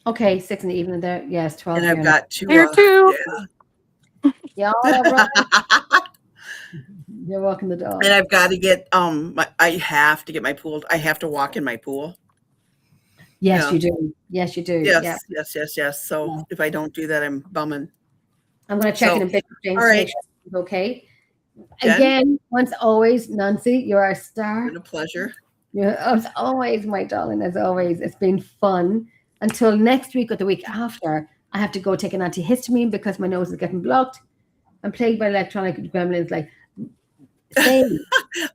Okay, 6 in the evening there. Yes, 12. And I've got to Here too. Yeah, all right. You're walking the dog. And I've got to get I have to get my pool. I have to walk in my pool. Yes, Yeah. you do. Yes, you do. Yes, Yeah. yes. So if I don't do that, I'm bumming. I'm going to check in a bit with James. All right. Okay. Jen? Again, once always, Nancy, you're a star. It's been a pleasure. As always, my darling, as always. It's been fun. Until next week or the week after, I have to go take an antihistamine because my nose is getting blocked. I'm plagued by electronic gremlins like same.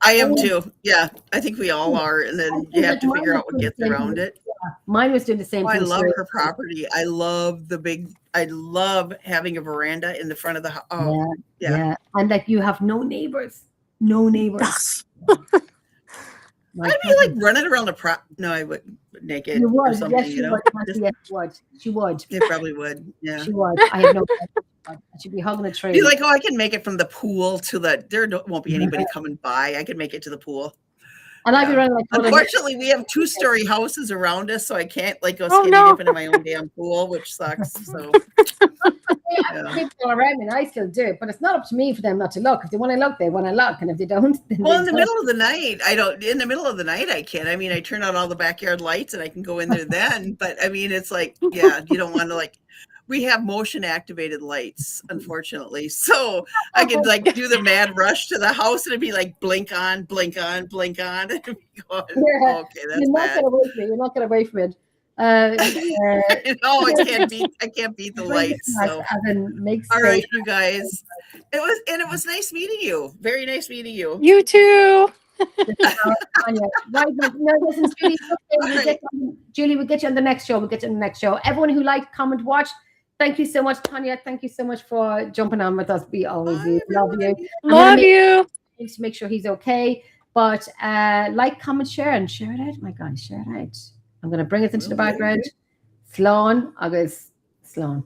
I am too. Yeah, I think we all are. And then you have to figure out what gets around it. Mine was doing the same I thing. love her property. I love having a veranda in the front of the house. Oh, yeah. And like you have no neighbors. No neighbors. I'd be like running around the No, I would naked You or would. something, Yes, she would. Just- Yes, she would. She would. It probably would. Yeah. She would. I have no. She'd be hugging a tree. Be like, oh, I can make it from the pool to won't be anybody coming by. I can make it to the pool. And I'd be running like. Unfortunately, we have 2-story houses around us, so I can't like go Oh, skinny no. dipping in my own damn pool, which sucks. So People around me, and I still do it, but it's not up to me for them not to look. If they want to look, they want to look, and if they don't, then well, in they the don't. middle of the night, I don't. In the middle of the night, I can. I mean, I turn on all the backyard lights, and I can go in there then. But I mean, it's like, yeah, you don't want to like. We have motion activated lights, unfortunately. So I could like do the mad rush to the house and it'd be like blink on, blink on, blink on. And be going, Yeah. okay, that's You're not bad. get away from it. You're not get away from it. No, I can't beat the lights. So. Makes all right, you guys. It was nice meeting you. Very nice meeting you. You too. Right, no, listen, Julie, okay, Julie, we'll get you on the next show. Everyone who liked, comment, watch, thank you so much, Tanya. Thank you so much for jumping on with us. We always love you. Love you. To make sure he's okay. But like, comment, share, and share it out. My God, share it out. I'm going to bring us into the background. Slán agus Slán.